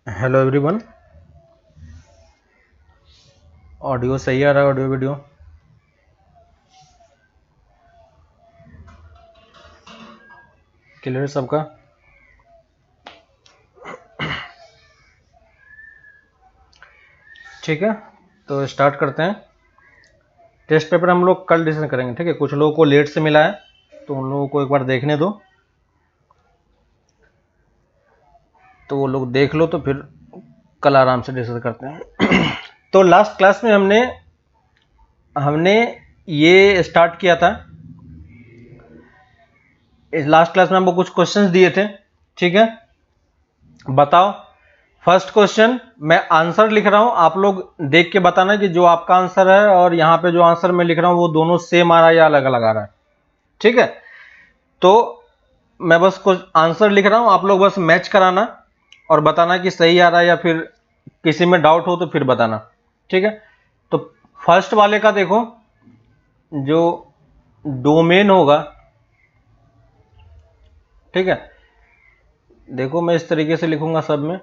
Hello everyone. Audio सही आ रहा है? ऑडियो वीडियो क्लियर है सबका? ठीक है, तो स्टार्ट करते हैं। टेस्ट पेपर हम लोग कल डिस्कस करेंगे, ठीक है। कुछ लोगों को लेट से मिला है तो उन लोगों को एक बार देखने दो, तो वो लोग देख लो, तो फिर कल आराम से डिस्कस करते हैं। तो लास्ट क्लास में हमने ये स्टार्ट किया था। इस लास्ट क्लास में हमको कुछ क्वेश्चंस दिए थे, ठीक है। बताओ, फर्स्ट क्वेश्चन मैं आंसर लिख रहा हूं, आप लोग देख के बताना कि जो आपका आंसर है और यहां पे जो आंसर मैं लिख रहा हूं वो दोनों सेम आ रहा है या अलग अलग आ रहा है, ठीक है। तो मैं बस कुछ आंसर लिख रहा हूं, आप लोग बस मैच कराना और बताना कि सही आ रहा है या फिर किसी में डाउट हो तो फिर बताना, ठीक है। तो फर्स्ट वाले का देखो, जो डोमेन होगा, ठीक है। देखो मैं इस तरीके से लिखूंगा सब में।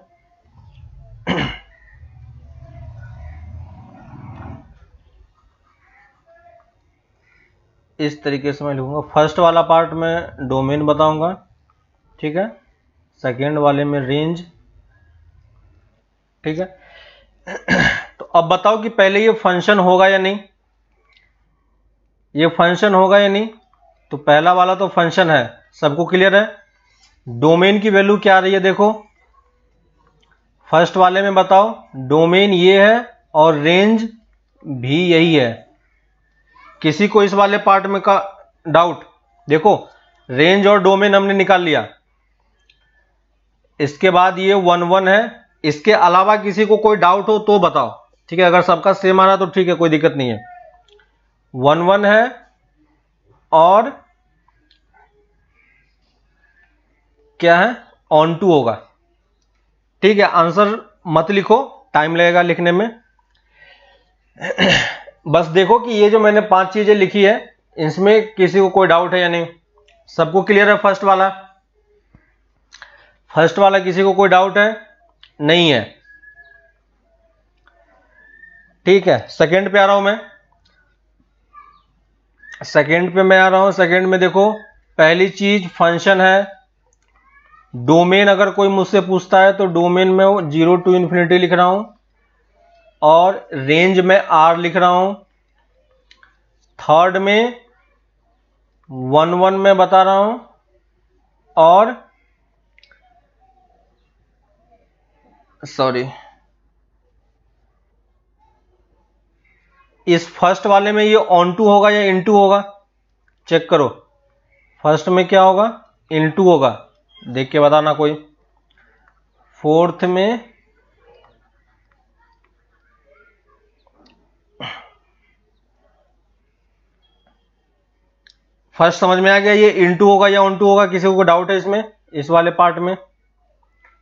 इस तरीके से मैं लिखूंगा। फर्स्ट वाला पार्ट में डोमेन बताऊंगा, ठीक है। सेकेंड वाले में रेंज, ठीक है। तो अब बताओ कि पहले ये फंक्शन होगा या नहीं, ये फंक्शन होगा या नहीं। तो पहला वाला तो फंक्शन है, सबको क्लियर है। डोमेन की वैल्यू क्या आ रही है देखो, फर्स्ट वाले में बताओ। डोमेन ये है और रेंज भी यही है। किसी को इस वाले पार्ट में का डाउट? देखो, रेंज और डोमेन हमने निकाल लिया। इसके बाद ये 1 1 है। इसके अलावा किसी को कोई डाउट हो तो बताओ, ठीक है। अगर सबका सेम आ रहा तो ठीक है, कोई दिक्कत नहीं है। 1 1 है और क्या है, ऑन टू होगा, ठीक है। आंसर मत लिखो, टाइम लगेगा लिखने में। बस देखो कि ये जो मैंने 5 चीजें लिखी है, इसमें किसी को कोई डाउट है या नहीं। सबको क्लियर है? फर्स्ट वाला किसी को कोई डाउट है? नहीं है, ठीक है। सेकंड पे आ रहा हूं मैं। सेकंड में देखो, पहली चीज फंक्शन है। डोमेन अगर कोई मुझसे पूछता है तो डोमेन में 0 to इन्फिनिटी लिख रहा हूं और रेंज में R लिख रहा हूं। थर्ड में 1 1 में बता रहा हूं और सॉरी, इस फर्स्ट वाले में ये ऑन टू होगा या इन टू होगा, चेक करो। फर्स्ट में क्या होगा, इन टू होगा, देख के बताना कोई। फोर्थ में फर्स्ट समझ में आ गया, ये इन टू होगा या ऑन टू होगा? किसी को डाउट है इसमें, इस वाले पार्ट में?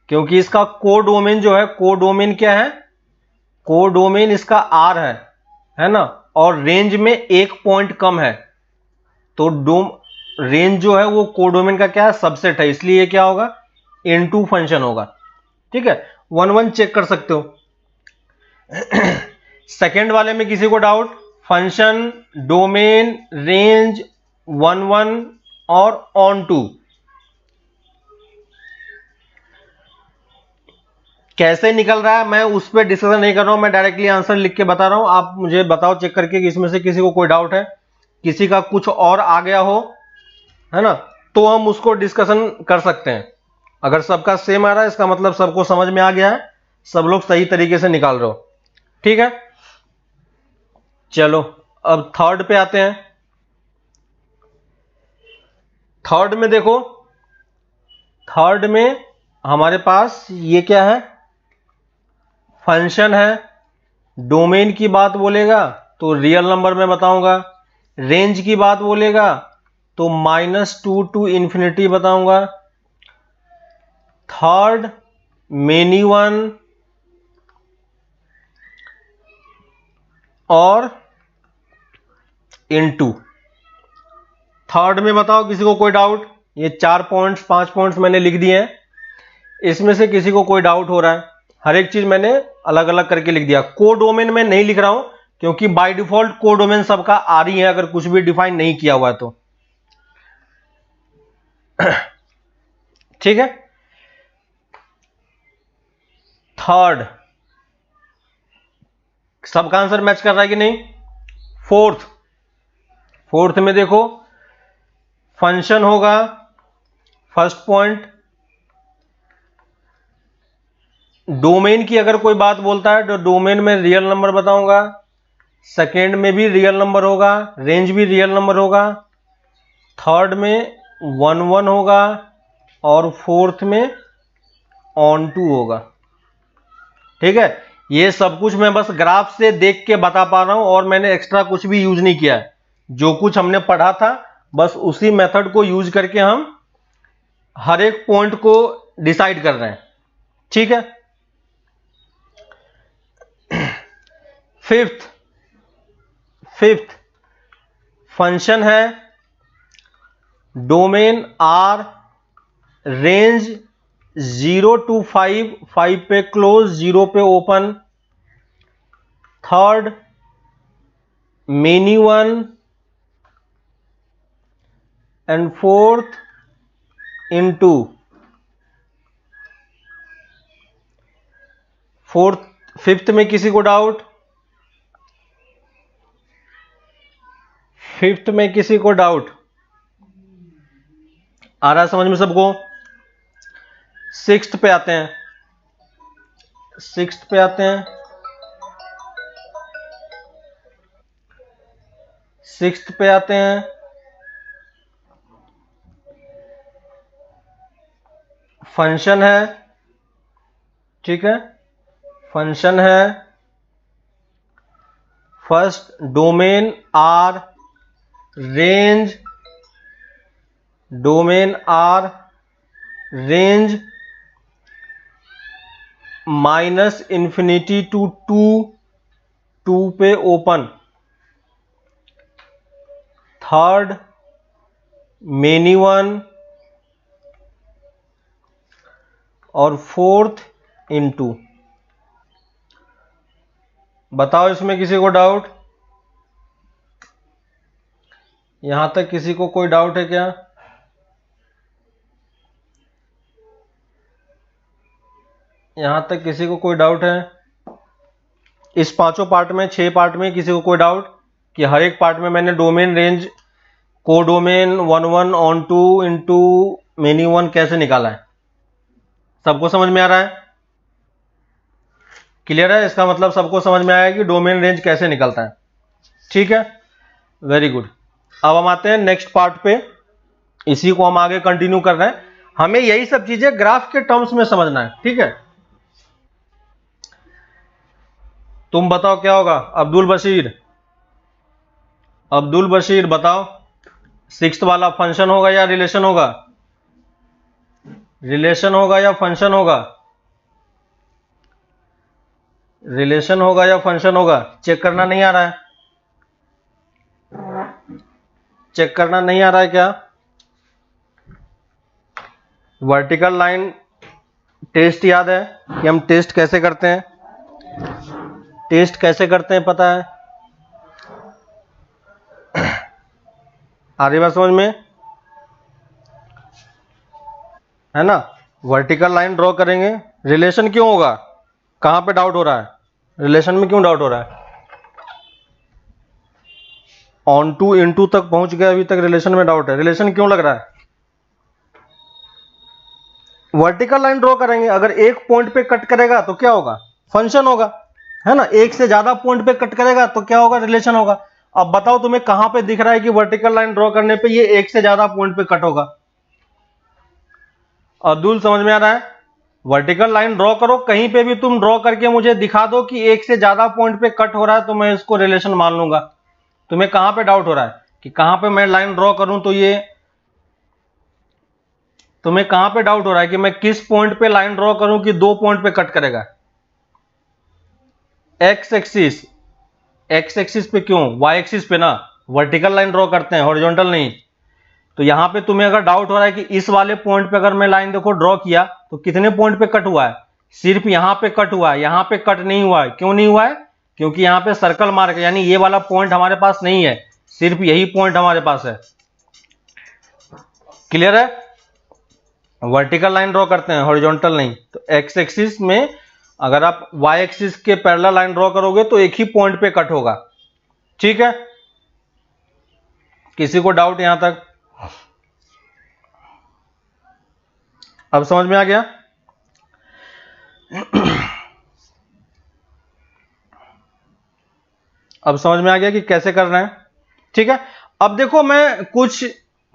क्योंकि इसका कोडोमेन जो है, कोडोमेन क्या है, कोडोमेन इसका आर है ना। और रेंज में एक पॉइंट कम है, तो रेंज जो है वो कोडोमेन का क्या है, सबसेट है। इसलिए ये क्या होगा, इनटू फंक्शन होगा, ठीक है। 1 1 चेक कर सकते हो। सेकेंड वाले में किसी को डाउट? फंक्शन, डोमेन, रेंज, 1 1 और ऑन टू, कैसे निकल रहा है मैं उस पर डिस्कशन नहीं कर रहा हूं, मैं डायरेक्टली आंसर लिख के बता रहा हूं। आप मुझे बताओ चेक करके कि इसमें से किसी को कोई डाउट है, किसी का कुछ और आ गया हो, है ना, तो हम उसको डिस्कशन कर सकते हैं। अगर सबका सेम आ रहा है इसका मतलब सबको समझ में आ गया है, सब लोग सही तरीके से निकाल रहे हो, ठीक है। चलो अब थर्ड पे आते हैं। थर्ड में देखो, थर्ड में हमारे पास ये क्या है, फंक्शन है। डोमेन की बात बोलेगा तो रियल नंबर में बताऊंगा। रेंज की बात बोलेगा तो -2 to इन्फिनिटी बताऊंगा। थर्ड मेनी वन और इनटू। थर्ड में बताओ किसी को कोई डाउट? ये 4 पॉइंट्स 5 पॉइंट्स मैंने लिख दिए हैं, इसमें से किसी को कोई डाउट हो रहा है? हर एक चीज मैंने अलग अलग करके लिख दिया। कोडोमेन में नहीं लिख रहा हूं क्योंकि बाय डिफॉल्ट कोडोमेन सबका आ रही है अगर कुछ भी डिफाइन नहीं किया हुआ है तो। ठीक है। थर्ड, सबका आंसर मैच कर रहा है कि नहीं। फोर्थ में देखो फंक्शन होगा, फर्स्ट पॉइंट डोमेन की अगर कोई बात बोलता है तो डोमेन में रियल नंबर बताऊंगा, सेकेंड में भी रियल नंबर होगा, रेंज भी रियल नंबर होगा, थर्ड में 1 1 होगा और फोर्थ में ऑन टू होगा। ठीक है, ये सब कुछ मैं बस ग्राफ से देख के बता पा रहा हूं और मैंने एक्स्ट्रा कुछ भी यूज नहीं किया है। जो कुछ हमने पढ़ा था बस उसी मेथड को यूज करके हम हर एक पॉइंट को डिसाइड कर रहे हैं। ठीक है। फिफ्थ फंक्शन है डोमेन आर, रेंज 0 to 5, 5 पे क्लोज 0 पे open, third many one and fourth into. Fifth में किसी को डाउट? फिफ्थ में किसी को डाउट आ रहा है समझ में सबको? सिक्स्थ पे आते हैं। फंक्शन है, ठीक है, फंक्शन है first domain are, range -∞ to 2 पे ओपन, थर्ड मेनी वन और फोर्थ इनटू। बताओ इसमें किसी को डाउट? यहां तक किसी को कोई डाउट है क्या? यहां तक किसी को कोई डाउट है? इस पांचों पार्ट में, 6 पार्ट में किसी को कोई डाउट कि हर एक पार्ट में मैंने domain, range, codomain, 1 1 onto into many one कैसे निकाला है? सबको समझ में आ रहा है? क्लियर है? इसका मतलब सबको समझ में आया कि डोमेन रेंज कैसे निकलता है। ठीक है, वेरी गुड। अब हम आते हैं नेक्स्ट पार्ट पे, इसी को हम आगे कंटिन्यू कर रहे हैं। हमें यही सब चीजें ग्राफ के टर्म्स में समझना है। ठीक है, तुम बताओ क्या होगा? अब्दुल बशीर बताओ, सिक्स्थ वाला फंक्शन होगा या रिलेशन होगा? रिलेशन होगा या फंक्शन होगा? रिलेशन होगा या फंक्शन होगा? चेक करना नहीं आ रहा है? चेक करना नहीं आ रहा है क्या? वर्टिकल लाइन टेस्ट याद है कि हम टेस्ट कैसे करते हैं? पता है? आ रही बात समझ में? है ना? वर्टिकल लाइन ड्रॉ करेंगे, रिलेशन क्यों होगा? कहां पे डाउट हो रहा है? रिलेशन में क्यों डाउट हो रहा है? ऑन टू इनटू तक पहुंच गया, अभी तक रिलेशन में डाउट है। रिलेशन क्यों लग रहा है? वर्टिकल लाइन ड्रॉ करेंगे, अगर एक पॉइंट पे कट करेगा तो क्या होगा? फंक्शन होगा, है ना? एक से ज्यादा पॉइंट पे कट करेगा तो क्या होगा? रिलेशन होगा। अब बताओ तुम्हें कहां पे दिख रहा है कि वर्टिकल लाइन ड्रॉ करने पे ये एक से ज्यादा पॉइंट पे कट होगा? अब्दुल समझ में आ रहा है? वर्टिकल लाइन ड्रॉ करो, कहीं पे भी तुम ड्रॉ करके मुझे दिखा दो कि एक से ज्यादा पॉइंट पे कट हो रहा है तो मैं इसको रिलेशन मान लूंगा। तुम्हें कहां पे डाउट हो रहा है कि कहां पे मैं लाइन ड्रॉ करूं तो ये, तुम्हें कहां पे डाउट हो रहा है कि मैं किस पॉइंट पे लाइन ड्रॉ करूं कि 2 पॉइंट पे कट करेगा? एक्स एक्सिस पे क्यों? वाई एक्सिस पे ना वर्टिकल लाइन ड्रॉ करते हैं, हॉरिजॉन्टल नहीं। तो यहां पे तुम्हें अगर डाउट हो रहा है कि इस वाले पॉइंट पे अगर मैं लाइन देखो ड्रॉ किया तो कितने पॉइंट पे कट हुआ है? सिर्फ यहां पे कट हुआ है, यहां पे कट नहीं हुआ है। क्यों नहीं हुआ है? क्योंकि यहां पे सर्कल मार्क है, यानी ये वाला पॉइंट हमारे पास नहीं है, सिर्फ यही पॉइंट हमारे पास है। क्लियर है? वर्टिकल लाइन ड्रॉ करते हैं, हॉरिजॉन्टल नहीं। तो एक्स एक्सिस में अगर आप वाई एक्सिस के पैरेलल लाइन ड्रॉ करोगे तो एक ही पॉइंट पे कट होगा। ठीक है, किसी को डाउट यहां तक? अब समझ में आ गया? अब समझ में आ गया कि कैसे करना है। ठीक है, अब देखो मैं कुछ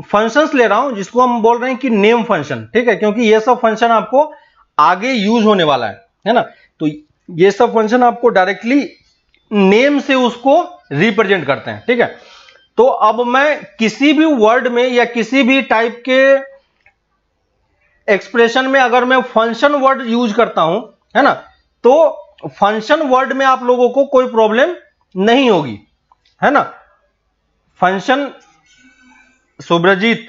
फंक्शंस ले रहा हूं जिसको हम बोल रहे हैं कि नेम फंक्शन। ठीक है, क्योंकि ये सब फंक्शन आपको आगे यूज होने वाला है ना। तो ये सब फंक्शन आपको डायरेक्टली नेम से उसको रिप्रेजेंट करते हैं। ठीक है, तो अब मैं किसी भी वर्ड में या किसी भी टाइप के एक्सप्रेशन में अगर मैं फंक्शन वर्ड यूज करता हूं, है ना, तो फंक्शन वर्ड में आप लोगों को कोई प्रॉब्लम नहीं होगी, है ना। फंक्शन, सुब्रजीत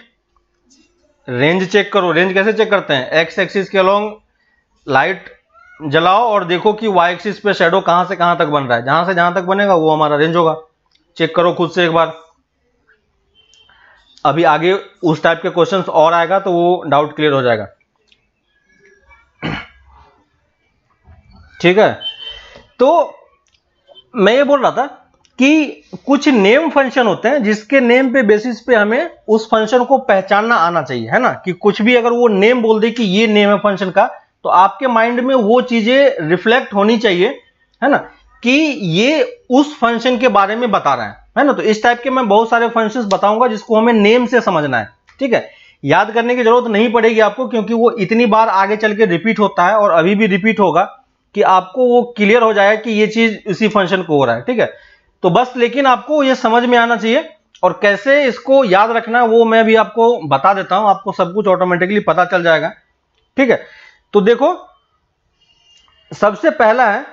रेंज चेक करो। रेंज कैसे चेक करते हैं? एक्स एक्सिस के अलोंग लाइट जलाओ और देखो कि वाई एक्सिस पे शैडो कहां से कहां तक बन रहा है, जहां से जहां तक बनेगा वो हमारा रेंज होगा। चेक करो खुद से एक बार। अभी आगे उस टाइप के क्वेश्चंस और आएगा तो वो डाउट क्लियर हो जाएगा। ठीक है, तो मैं ये बोल रहा था कि कुछ नेम फंक्शन होते हैं जिसके नेम पे बेसिस पे हमें उस फंक्शन को पहचानना आना चाहिए, है ना। कि कुछ भी अगर वो नेम बोल दे कि ये नेम है फंक्शन का, तो आपके माइंड में वो चीजें रिफ्लेक्ट होनी चाहिए, है ना, कि ये उस फंक्शन के बारे में बता रहा है ना। तो इस टाइप के मैं बहुत सारे फंक्शंस बताऊंगा जिसको हमें नेम से समझना है। ठीक है, याद करने की जरूरत नहीं पड़ेगी आपको, क्योंकि वो इतनी बार आगे चल के रिपीट होता है और अभी भी रिपीट होगा कि आपको वो क्लियर हो जाएगा कि ये चीज इसी फंक्शन को हो रहा है। ठीक है, तो बस लेकिन आपको ये समझ में आना चाहिए, और कैसे इसको याद रखना है वो मैं भी आपको बता देता हूं, आपको सब कुछ ऑटोमेटिकली पता चल जाएगा। ठीक है, तो देखो सबसे पहला है,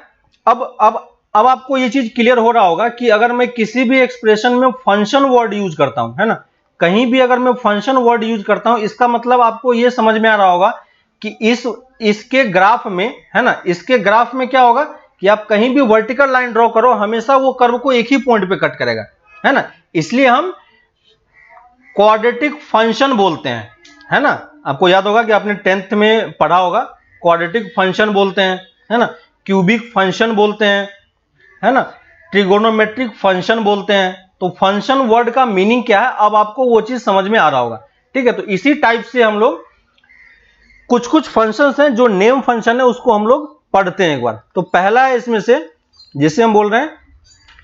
अब आपको ये चीज क्लियर हो रहा होगा कि अगर मैं किसी भी एक्सप्रेशन में फंक्शन वर्ड यूज करता हूं, है ना, कहीं भी अगर मैं फंक्शन वर्ड यूज करता हूं, इसका मतलब आपको ये समझ में आ रहा होगा कि इसके ग्राफ में, है ना, इसके ग्राफ में क्या होगा कि आप कहीं भी वर्टिकल लाइन ड्रॉ करो, हमेशा वो कर्व को एक ही पॉइंट पे कट करेगा, है ना। इसलिए हम क्वाड्रेटिक फंक्शन बोलते हैं, है ना। आपको याद होगा कि आपने 10th में पढ़ा होगा, क्वाड्रेटिक फंक्शन बोलते हैं, है ना, क्यूबिक फंक्शन बोलते हैं, है ना, ट्रिगोनोमेट्रिक फंक्शन बोलते हैं। तो फंक्शन वर्ड का मीनिंग क्या है, अब आपको वो चीज समझ में आ रहा होगा। ठीक है, तो इसी टाइप से हम लोग कुछ फंक्शंस हैं जो नेम फंक्शन है, उसको हम लोग पढ़ते हैं एक बार। तो पहला है इसमें से जिसे हम बोल रहे हैं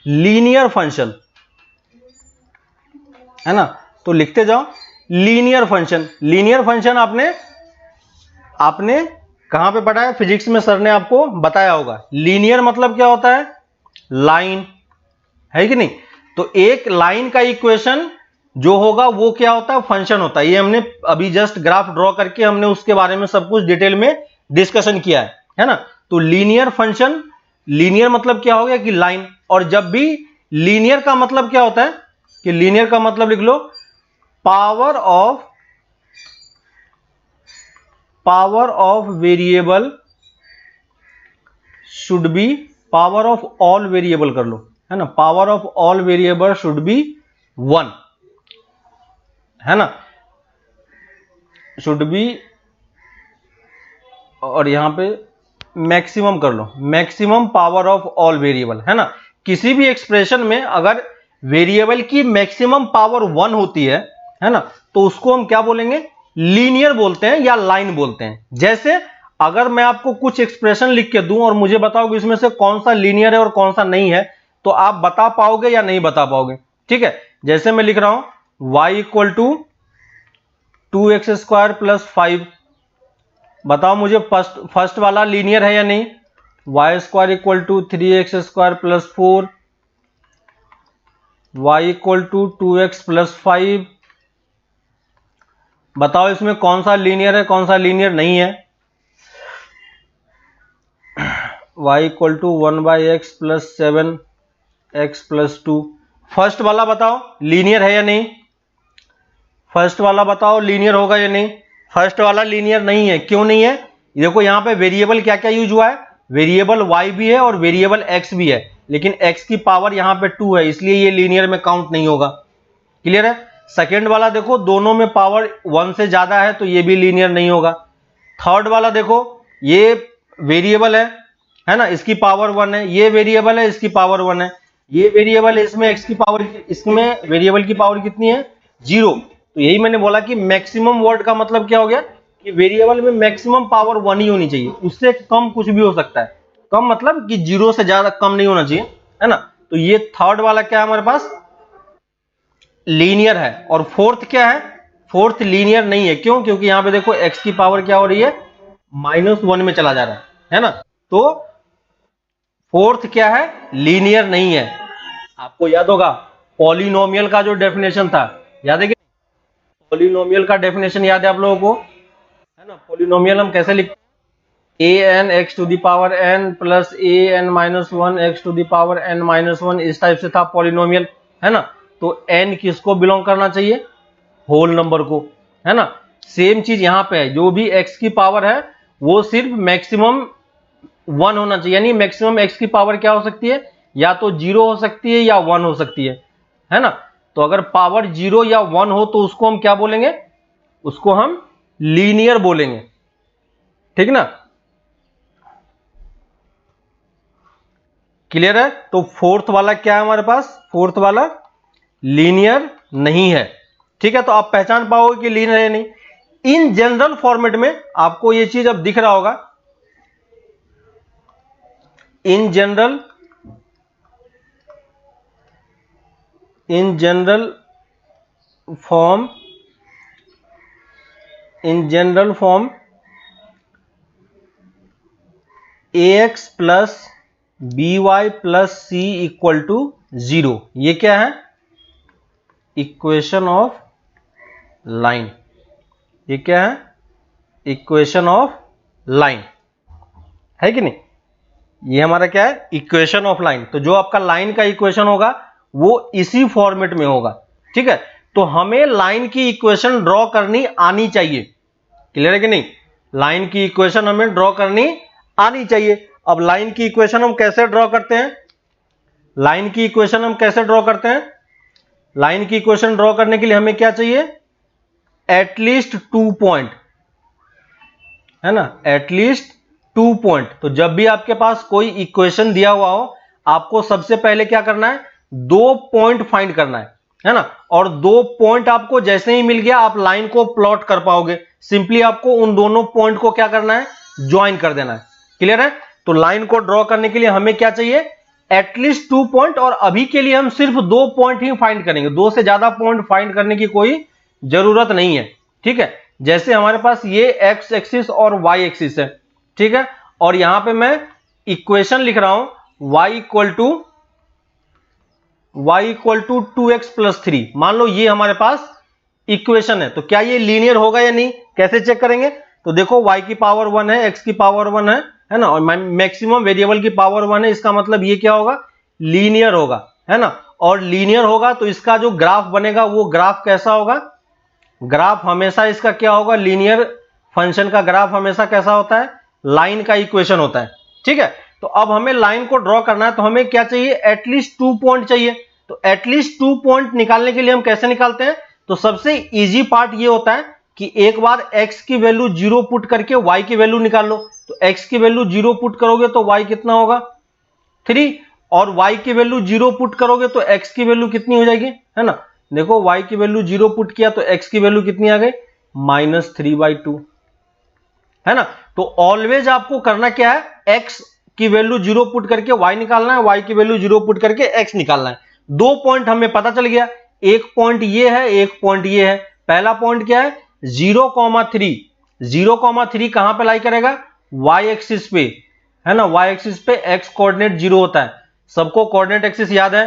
लीनियर फंक्शन, है ना। तो लिखते जाओ लीनियर फंक्शन। लीनियर फंक्शन आपने कहां पे पढ़ा है? फिजिक्स में सर ने आपको बताया होगा। लीनियर मतलब क्या होता है? लाइन, है कि नहीं। तो एक लाइन का इक्वेशन जो होगा वो क्या होता है? फंक्शन होता है। ये हमने अभी जस्ट ग्राफ ड्रॉ करके हमने उसके बारे में सब कुछ डिटेल में डिस्कशन किया है ना। तो लीनियर फंक्शन, लीनियर मतलब क्या हो गया कि लाइन। और जब भी लीनियर का मतलब क्या होता है कि लीनियर का मतलब लिख low power of variable should be, power of all variable कर लो, है ना, power of all variable should be 1, है ना, शुड बी, और यहां पे मैक्सिमम कर लो, maximum power of all variable, है ना। किसी भी एक्सप्रेशन में अगर वेरिएबल की मैक्सिमम पावर 1 होती है ना, तो उसको हम क्या बोलेंगे? लीनियर बोलते हैं या लाइन बोलते हैं। जैसे अगर मैं आपको कुछ एक्सप्रेशन लिख के दूं और मुझे बताओ कि इसमें से कौन सा लीनियर है और कौन सा नहीं है, तो आप बता पाओगे या नहीं बता पाओगे? ठीक है, जैसे मैं लिख रहा हूं y equal to 2x² plus 5, बताओ मुझे फर्स्ट वाला लीनियर है या नहीं? y² equal to 3x² plus 4, y equal to 2x plus 5, बताओ इसमें कौन सा लीनियर है कौन सा लीनियर नहीं है? y equal to 1/x plus 7x plus 2, first वाला बताओ लीनियर है या नहीं? फर्स्ट वाला बताओ लीनियर होगा या नहीं? फर्स्ट वाला लीनियर नहीं है। क्यों नहीं है? देखो यहाँ पे वेरिएबल क्या क्या यूज हुआ है, वेरिएबल y भी है और वेरिएबल x भी है, लेकिन x की पावर यहाँ पे 2 है, इसलिए ये लीनियर में काउंट नहीं होगा। क्लियर है। सेकेंड वाला देखो दोनों में पावर 1 से ज्यादा है तो ये भी लीनियर नहीं होगा। थर्ड वाला देखो ये वेरिएबल है ना, इसकी पावर 1 है, ये वेरिएबल है इसकी पावर 1 है, ये वेरिएबल है इसमें x की पावर, इसमें वेरिएबल की पावर कितनी है 0। तो यही मैंने बोला कि मैक्सिमम वर्ड का मतलब क्या हो गया कि वेरिएबल में मैक्सिमम पावर 1 ही होनी चाहिए, उससे कम कुछ भी हो सकता है, कम मतलब कि 0 से ज्यादा कम नहीं होना चाहिए, है ना। तो ये थर्ड वाला क्या है हमारे पास, लीनियर है। और फोर्थ क्या है, फोर्थ लीनियर नहीं है। क्यों, क्योंकि यहां पे देखो x की पावर क्या हो रही है -1 में चला जा रहा है ना। तो फोर्थ क्या है, लीनियर नहीं है। आपको याद होगा पॉलिनोमियल का जो डेफिनेशन था, याद है कि पॉलिनोमियल का डेफिनेशन याद है आप लोगों को, है ना। पॉलिनोमियल हम कैसे लिखते हैं, an x to the power n plus an-1 x to the power n-1, इस टाइप से था पॉलिनोमियल, है ना। तो n किसको बिलोंग करना चाहिए, होल नंबर को, है ना। सेम चीज यहां पे है, जो भी x की पावर है वो सिर्फ मैक्सिमम 1 होना चाहिए, यानी मैक्सिमम x की पावर क्या हो सकती है, या तो 0 हो सकती है या 1 हो सकती है ना। तो अगर पावर 0 या 1 हो तो उसको हम क्या बोलेंगे, उसको हम लीनियर बोलेंगे, ठीक ना। क्लियर है। तो फोर्थ वाला क्या है हमारे पास, फोर्थ वाला लीनियर नहीं है, ठीक है। तो आप पहचान पाओगे कि लीनियर है नहीं। इन जनरल फॉर्मेट में आपको ये चीज अब दिख रहा होगा, in general form ax plus by plus c equal to 0, ये क्या है, इक्वेशन ऑफ लाइन। ये क्या है, इक्वेशन ऑफ लाइन, है कि नहीं। ये हमारा क्या है, इक्वेशन ऑफ लाइन। तो जो आपका लाइन का इक्वेशन होगा वो इसी फॉर्मेट में होगा, ठीक है। तो हमें लाइन की इक्वेशन ड्रॉ करनी आनी चाहिए, क्लियर है कि नहीं। लाइन की इक्वेशन हमें ड्रॉ करनी आनी चाहिए। अब लाइन की इक्वेशन हम कैसे ड्रॉ करते हैं, लाइन की इक्वेशन हम कैसे ड्रॉ करते हैं, लाइन की इक्वेशन ड्रॉ करने के लिए हमें क्या चाहिए, एटलीस्ट 2 पॉइंट, है ना, एटलीस्ट 2 पॉइंट। तो जब भी आपके पास कोई इक्वेशन दिया हुआ हो, आपको सबसे पहले क्या करना है, 2 पॉइंट फाइंड करना है ना। और 2 पॉइंट आपको जैसे ही मिल गया आप लाइन को प्लॉट कर पाओगे। सिंपली आपको उन दोनों पॉइंट को क्या करना है, ज्वाइन कर देना है। क्लियर है। तो लाइन को ड्रॉ करने के लिए हमें क्या चाहिए, एटलीस्ट 2 पॉइंट। और अभी के लिए हम सिर्फ 2 पॉइंट ही फाइंड करेंगे, 2 से ज्यादा पॉइंट फाइंड करने की कोई जरूरत नहीं है, ठीक है। जैसे हमारे पास ये एक्स एक्सिस और वाई एक्सिस है, ठीक है। और यहां पे मैं इक्वेशन लिख रहा हूं y equal to 2x plus 3। मान लो ये हमारे पास इक्वेशन है, तो क्या ये लीनियर होगा या नहीं, कैसे चेक करेंगे। तो देखो y की पावर 1 है, x की पावर 1 है ना, और मैक्सिमम वेरिएबल की पावर 1 है, इसका मतलब ये क्या होगा, लीनियर होगा, है ना। और लीनियर होगा तो इसका जो ग्राफ बनेगा वो ग्राफ कैसा होगा, ग्राफ हमेशा इसका क्या होगा, लीनियर फंक्शन का ग्राफ हमेशा कैसा होता है, लाइन का इक्वेशन होता है, ठीक है। तो अब हमें लाइन को ड्रॉ करना है, तो हमें क्या चाहिए, एटलीस्ट 2 पॉइंट चाहिए। तो एटलीस्ट 2 पॉइंट निकालने के लिए हम कैसे निकालते हैं, तो सबसे इजी पार्ट ये होता है कि एक बार x की वैल्यू 0 पुट करके y की वैल्यू निकाल लो। तो x की वैल्यू 0 पुट करोगे तो y कितना होगा, 3, और y की वैल्यू 0 पुट करोगे तो x की वैल्यू कितनी हो जाएगी, है ना। देखो y की वैल्यू 0 पुट किया तो x की वैल्यू कितनी आ गई, -3/2, है ना। तो ऑलवेज आपको करना क्या है, x की वैल्यू 0 पुट करके y निकालना है, y की वैल्यू 0 पुट करके x निकालना है। 2 पॉइंट हमें पता चल गया, एक पॉइंट ये है, एक पॉइंट ये है। पहला पॉइंट क्या है, 0,3, 0,3 कहां पे लाई करेगा, y एक्सिस पे, है ना। y एक्सिस पे x कोऑर्डिनेट 0 होता है, सबको कोऑर्डिनेट एक्सिस याद है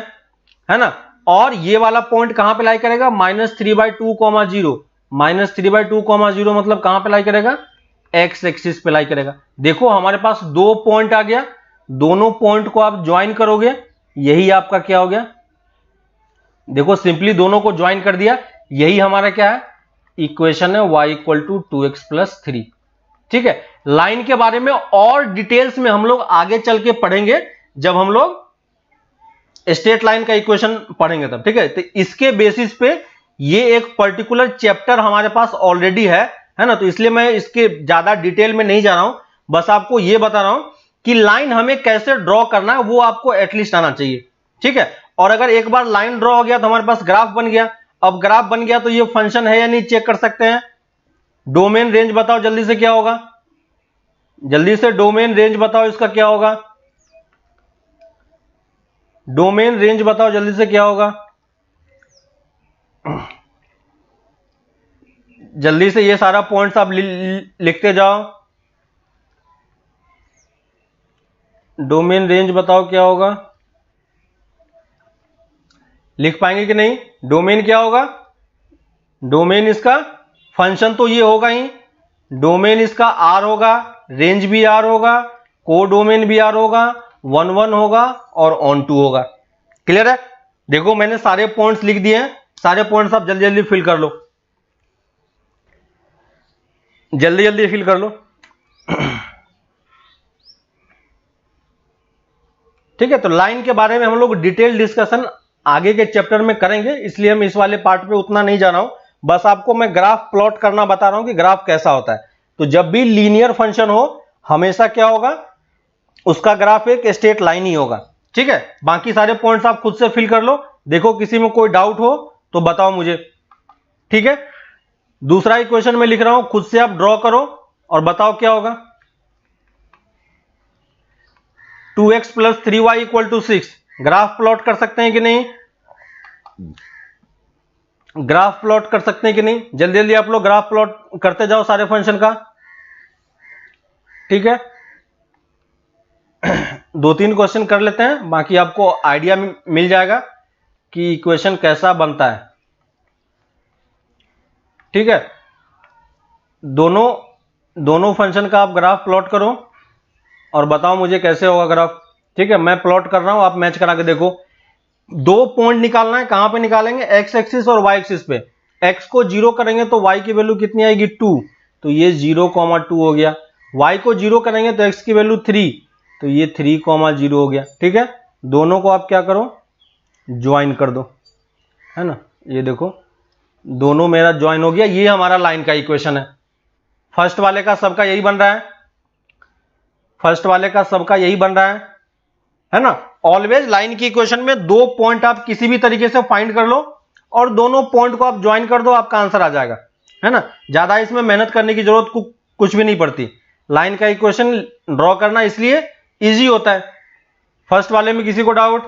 ना। और ये वाला पॉइंट कहां पे लाई करेगा, -3/2,0, -3/2,0 मतलब कहां पे लाई करेगा, x एक्सिस पे लाई करेगा। देखो हमारे पास 2 पॉइंट आ गया, दोनों पॉइंट को आप ज्वाइन करोगे, यही आपका क्या हो गया, देखो सिंपली दोनों को ज्वाइन कर दिया, यही हमारा क्या है, इक्वेशन है y equal to 2x plus 3, ठीक है, लाइन के बारे में और डिटेल्स में हम लोग आगे चल के पढ़ेंगे जब हम लोग स्ट्रेट लाइन का इक्वेशन पढ़ेंगे तब। ठीक है, तो इसके बेसिस पे ये एक पर्टिकुलर चैप्टर हमारे पास ऑलरेडी है ना, तो इसलिए मैं इसके ज्यादा डिटेल में नहीं जा रहा हूं, बस आपको ये बता रहा हूं कि लाइन हमें कैसे ड्रॉ करना है वो आपको एटलीस्ट आना चाहिए। ठीक है, और अगर एक बार लाइन ड्रॉ हो गया तो हमारे पास ग्राफ बन गया। अब ग्राफ बन गया तो ये फंक्शन है या नहीं चेक कर सकते हैं। डोमेन रेंज बताओ जल्दी से क्या होगा, जल्दी से डोमेन रेंज बताओ इसका क्या होगा, डोमेन रेंज बताओ जल्दी से क्या होगा, जल्दी से ये सारा पॉइंट्स आप लिखते जाओ। डोमेन रेंज बताओ क्या होगा, लिख पाएंगे कि नहीं। डोमेन क्या होगा, डोमेन इसका फंक्शन तो ये होगा ही, डोमेन इसका आर होगा, रेंज भी आर होगा, को डोमेन भी आर होगा, 1 1 होगा और ऑन 2 होगा। क्लियर है। देखो मैंने सारे पॉइंट्स लिख दिए हैं, सारे पॉइंट्स आप जल्दी जल्दी फिल कर लो, जल्दी जल्दी फिल कर लो। ठीक है, तो लाइन के बारे में हम लोग डिटेल डिस्कशन आगे के चैप्टर में करेंगे, इसलिए हम इस वाले पार्ट पे उतना नहीं जा रहा हूं, बस आपको मैं ग्राफ प्लॉट करना बता रहा हूं कि ग्राफ कैसा होता है। तो जब भी लीनियर फंक्शन हो हमेशा क्या होगा, उसका ग्राफ एक स्ट्रेट लाइन ही होगा। ठीक है, बाकी सारे पॉइंट्स आप खुद से फिल कर लो, देखो किसी में कोई डाउट हो तो बताओ मुझे। ठीक है, दूसरा इक्वेशन में लिख रहा हूं, खुद से आप ड्रॉ करो और बताओ क्या होगा। 2x plus 3y equal to 6, graph plot कर सकते हैं कि नहीं, ग्राफ प्लॉट कर सकते हैं कि नहीं, जल्दी जल्दी आप लोग ग्राफ प्लॉट करते जाओ सारे फंक्शन का। ठीक है, 2-3 क्वेश्चन कर लेते हैं, बाकी आपको आइडिया मिल जाएगा कि इक्वेशन कैसा बनता है। ठीक है, दोनों फंक्शन का आप ग्राफ प्लॉट करो और बताओ मुझे कैसे होगा ग्राफ। ठीक है, मैं प्लॉट कर रहा हूं, आप मैच करा के देखो। 2 पॉइंट निकालना है, कहां पे निकालेंगे, एक्स एक्सिस और वाई एक्सिस पे। एक्स को 0 करेंगे तो वाई की वैल्यू कितनी आएगी 2, तो ये 0,2 हो गया। वाई को 0 करेंगे तो एक्स की वैल्यू 3, तो ये 3,0 हो गया। ठीक है, दोनों को आप क्या करो, ज्वाइन कर दो, है ना, ये देखो दोनों मेरा ज्वाइन हो गया, ये हमारा लाइन का इक्वेशन है। फर्स्ट वाले का सबका यही बन रहा है, फर्स्ट वाले का सबका यही बन रहा है ना। ऑलवेज लाइन की इक्वेशन में 2 पॉइंट आप किसी भी तरीके से फाइंड कर लो और दोनों पॉइंट को आप ज्वाइन कर दो, आपका आंसर आ जाएगा, है ना। ज्यादा इसमें मेहनत करने की जरूरत कुछ भी नहीं पड़ती। लाइन का इक्वेशन ड्रॉ करना इसलिए इजी होता है। फर्स्ट वाले में किसी को डाउट,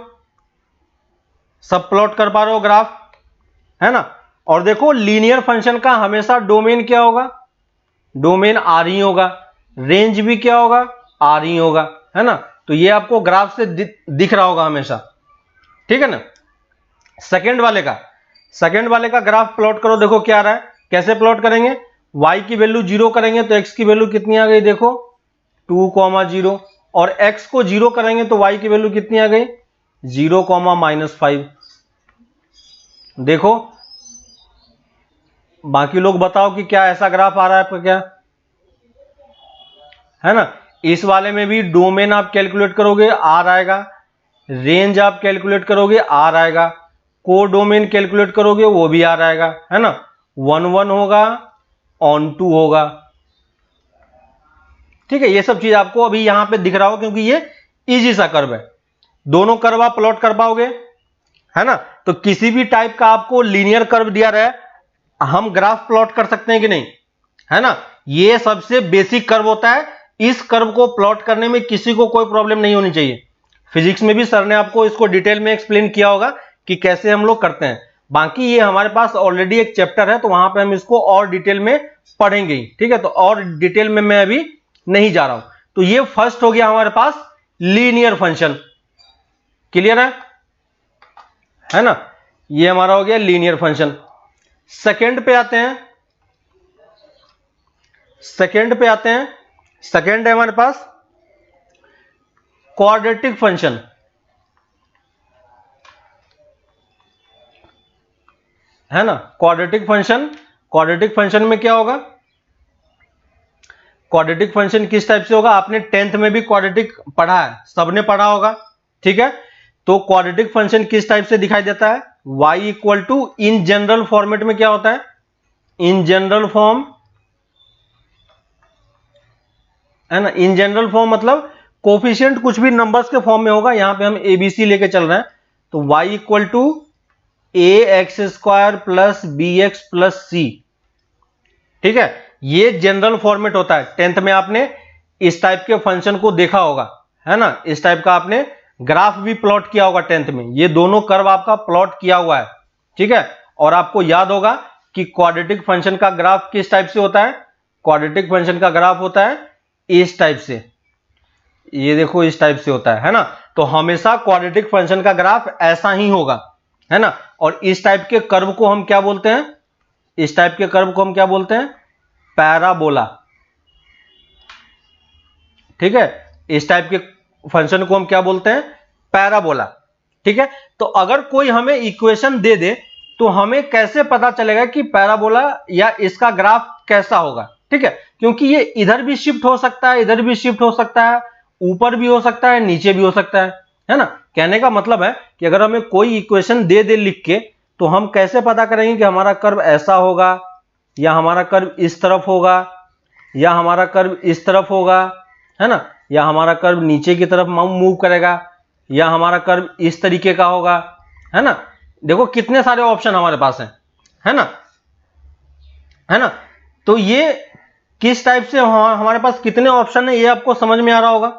सब प्लॉट कर पा रहे हो ग्राफ, है ना। और देखो लीनियर फंक्शन का हमेशा डोमेन क्या होगा, डोमेन आर ही होगा, रेंज भी क्या होगा, आर ही होगा, है ना। तो ये आपको ग्राफ से दिख रहा होगा हमेशा। ठीक है ना। सेकंड वाले का ग्राफ प्लॉट करो, देखो क्या आ रहा है, कैसे प्लॉट करेंगे, y की वैल्यू 0 करेंगे तो x की वैल्यू कितनी आ गई, देखो 2,0, और x को 0 करेंगे तो y की वैल्यू कितनी आ गई 0,-5। देखो बाकी लोग बताओ कि क्या ऐसा ग्राफ आ रहा है आपका, क्या है ना। इस वाले में भी डोमेन आप कैलकुलेट करोगे आर आएगा, रेंज आप कैलकुलेट करोगे आर आएगा, को डोमेन कैलकुलेट करोगे वो भी आर आएगा, है ना। 1 1 होगा, ऑन 2 होगा। ठीक है, ये सब चीज आपको अभी यहां पे दिख रहा हो क्योंकि ये इजी सा कर्व है, दोनों कर्व आप प्लॉट कर पाओगे, है ना। तो किसी भी टाइप का आपको लीनियर कर्व दिया रहा है हम ग्राफ प्लॉट कर सकते हैं कि नहीं, है ना। ये सबसे बेसिक कर्व होता है, इस कर्व को प्लॉट करने में किसी को कोई प्रॉब्लम नहीं होनी चाहिए। फिजिक्स में भी सर ने आपको इसको डिटेल में एक्सप्लेन किया होगा कि कैसे हम लोग करते हैं। बाकी ये हमारे पास ऑलरेडी एक चैप्टर है तो वहां पे हम इसको और डिटेल में पढ़ेंगे ही। ठीक है, तो और डिटेल में मैं अभी नहीं जा रहा हूं। तो ये फर्स्ट हो गया हमारे पास लीनियर फंक्शन, क्लियर है ना। ये हमारा हो गया लीनियर फंक्शन। सेकंड पे आते हैं, सेकंड है हमारे पास क्वाड्रेटिक फंक्शन, है ना। क्वाड्रेटिक फंक्शन में क्या होगा, क्वाड्रेटिक फंक्शन किस टाइप से होगा, आपने 10th में भी क्वाड्रेटिक पढ़ा है, सबने पढ़ा होगा, ठीक है। तो क्वाड्रेटिक फंक्शन किस टाइप से दिखाई देता है, y equal to, in general format में क्या होता है, इन जनरल फॉर्म, है ना। इन जनरल फॉर्म मतलब कोफिशिएंट कुछ भी नंबर्स के फॉर्म में होगा, यहां पे हम एबीसी लेके चल रहे हैं, तो y equal to ax² plus bx plus c, ठीक है। ये जनरल फॉर्मेट होता है, 10th में आपने इस टाइप के फंक्शन को देखा होगा, है ना। इस टाइप का आपने ग्राफ भी प्लॉट किया होगा 10th में, ये दोनों कर्व आपका प्लॉट किया हुआ है, ठीक है। और आपको याद होगा कि क्वाड्रेटिक फंक्शन का ग्राफ किस टाइप से होता है, क्वाड्रेटिक फंक्शन का ग्राफ होता है इस टाइप से, ये देखो इस टाइप से होता है ना। तो हमेशा क्वाड्रेटिक फंक्शन का ग्राफ ऐसा ही होगा, है ना। और इस टाइप के कर्व को हम क्या बोलते हैं, इस टाइप के कर्व को हम क्या बोलते हैं, पैराबोला, ठीक है। इस टाइप के फंक्शन को हम क्या बोलते हैं, पैराबोला, ठीक है। तो अगर कोई हमें इक्वेशन दे दे तो हमें कैसे पता चलेगा कि पैराबोला या इसका ग्राफ कैसा होगा, ठीक है। क्योंकि ये इधर भी शिफ्ट हो सकता है, इधर भी शिफ्ट हो सकता है, ऊपर भी हो सकता है, नीचे भी हो सकता है ना। कहने का मतलब है कि अगर हमें कोई इक्वेशन दे दे लिख के, तो हम कैसे पता करेंगे कि हमारा कर्व ऐसा होगा, या हमारा कर्व इस तरफ होगा, या हमारा कर्व इस तरफ होगा, है ना, या हमारा कर्व नीचे की तरफ मूव करेगा, या हमारा कर्व इस तरीके का होगा, है ना। देखो कितने सारे ऑप्शन हमारे पास हैं, है ना, है ना। तो ये किस टाइप से हमारे पास कितने ऑप्शन है, ये आपको समझ में आ रहा होगा,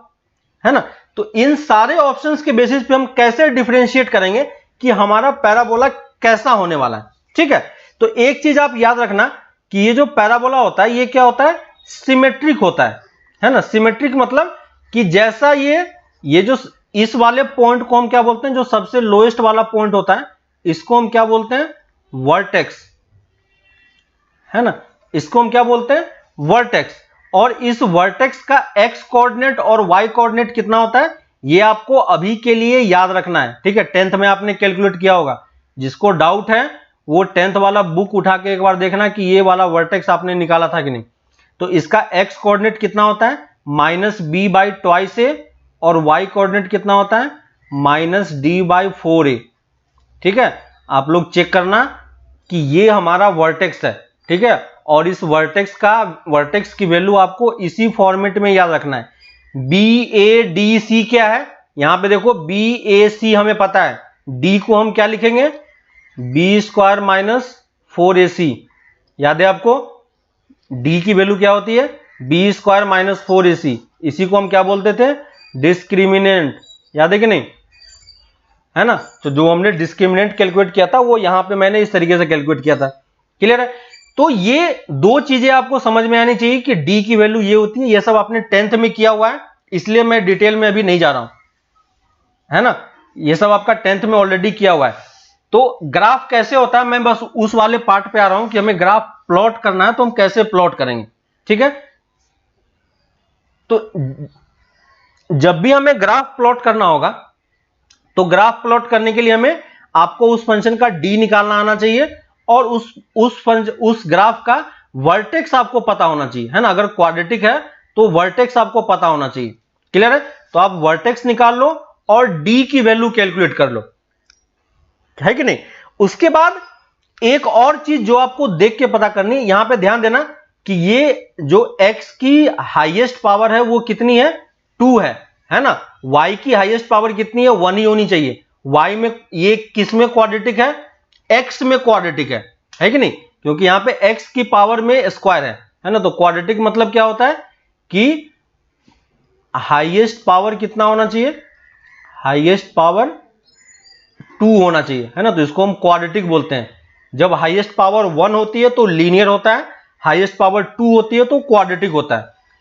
है ना। तो इन सारे ऑप्शंस के बेसिस पे हम कैसे डिफरेंशिएट करेंगे कि हमारा पैराबोला कैसा होने वाला है, ठीक है। तो एक चीज आप याद रखना कि ये जो पैराबोला होता है ये क्या होता है, सिमेट्रिक होता है ना। सिमेट्रिक मतलब कि जैसा ये जो इस वाले पॉइंट को हम क्या बोलते हैं, जो सबसे लोएस्ट वाला पॉइंट होता है, इसको हम क्या बोलते हैं, वर्टेक्स, है ना। इसको हम क्या बोलते हैं, वर्टेक्स। और इस वर्टेक्स का x कोऑर्डिनेट और y कोऑर्डिनेट कितना होता है, ये आपको अभी के लिए याद रखना है, ठीक है। 10th में आपने कैलकुलेट किया होगा, जिसको डाउट है वो 10th वाला बुक उठा के एक बार देखना कि ये वाला वर्टेक्स आपने निकाला था कि नहीं। तो इसका x कोऑर्डिनेट कितना होता है, -b/2a, और y कोऑर्डिनेट कितना होता है, -d/4a, ठीक है। आप लोग चेक करना कि ये हमारा वर्टेक्स है, ठीक है। और इस वर्टेक्स की वैल्यू आपको इसी फॉर्मेट में याद रखना है। BADC क्या है, यहां पे देखो BAC हमें पता है, D को हम क्या लिखेंगे, B² - 4AC, याद है आपको। D की वैल्यू क्या होती है, B² - 4AC, इसी को हम क्या बोलते थे, डिस्क्रिमिनेंट, याद है कि नहीं, है ना। तो जो हमने डिस्क्रिमिनेंट कैलकुलेट किया था वो यहां पे मैंने इस तरीके से कैलकुलेट किया था, क्लियर है। तो ये दो चीजें आपको समझ में आनी चाहिए कि डी की वैल्यू ये होती है, ये सब आपने 10th में किया हुआ है, इसलिए मैं डिटेल में अभी नहीं जा रहा हूं, है ना। ये सब आपका 10th में ऑलरेडी किया हुआ है। तो ग्राफ कैसे होता है, मैं बस उस वाले पार्ट पे आ रहा हूं कि हमें ग्राफ प्लॉट करना है, तो हम कैसे प्लॉट करेंगे, ठीक है। तो जब भी हमें ग्राफ प्लॉट करना होगा, तो ग्राफ प्लॉट करने के लिए हमें आपको उस फंक्शन का डी निकालना आना चाहिए, और उस ग्राफ का वर्टेक्स आपको पता होना चाहिए, है ना। अगर क्वाड्रेटिक है तो वर्टेक्स आपको पता होना चाहिए, क्लियर है। तो आप वर्टेक्स निकाल लो और डी की वैल्यू कैलकुलेट कर लो, है कि नहीं। उसके बाद एक और चीज जो आपको देख के पता करनी, यहां पे ध्यान देना कि ये जो x की हाईएस्ट पावर है वो कितनी है, 2 है ना। y की हाईएस्ट पावर कितनी है, 1 ही होनी चाहिए। y में ये किस में क्वाड्रेटिक है, x में क्वाड्रेटिक है कि नहीं, क्योंकि यहां पे x की पावर में स्क्वायर है ना। तो क्वाड्रेटिक मतलब क्या होता है कि हाईएस्ट पावर कितना होना चाहिए, हाईएस्ट पावर 2 होना चाहिए, है ना। तो इसको हम क्वाड्रेटिक बोलते हैं। जब हाईएस्ट पावर 1 होती है तो लीनियर होता है, हाईएस्ट पावर 2 होती है तो क्वाड्रेटिक होता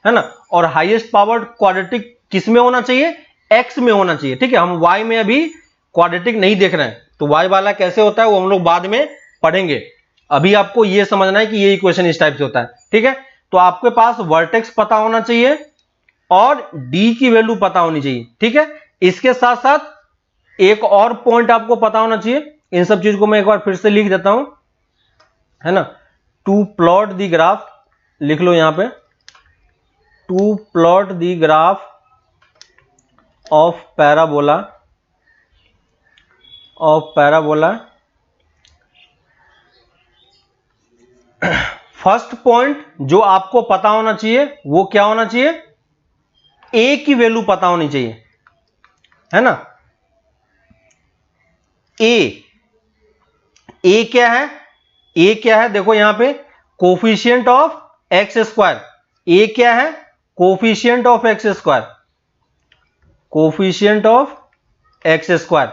है ना। और हाईएस्ट पावर क्वाड्रेटिक किस में होना चाहिए, x में होना चाहिए, ठीक है। हम y में अभी क्वाड्रेटिक नहीं देख रहे हैं, तो y वाला कैसे होता है वो हम लोग बाद में पढ़ेंगे। अभी आपको ये समझना है कि ये इक्वेशन इस टाइप से होता है, ठीक है। तो आपके पास वर्टेक्स पता होना चाहिए और d की वैल्यू पता होनी चाहिए, ठीक है। इसके साथ साथ एक और पॉइंट आपको पता होना चाहिए, इन सब चीज को मैं एक बार फिर से लिख देता हूं, है ना। टू प्लॉट द ग्राफ लिख लो यहां पे, to plot the graph of parabola first point जो आपको पता होना चाहिए वो क्या होना चाहिए, ए की वैल्यू पता होनी चाहिए, है ना। ए क्या है, ए क्या है, देखो यहां पे कोफिशिएंट ऑफ एक्स स्क्वायर, ए क्या है, coefficient of x square, coefficient of x square,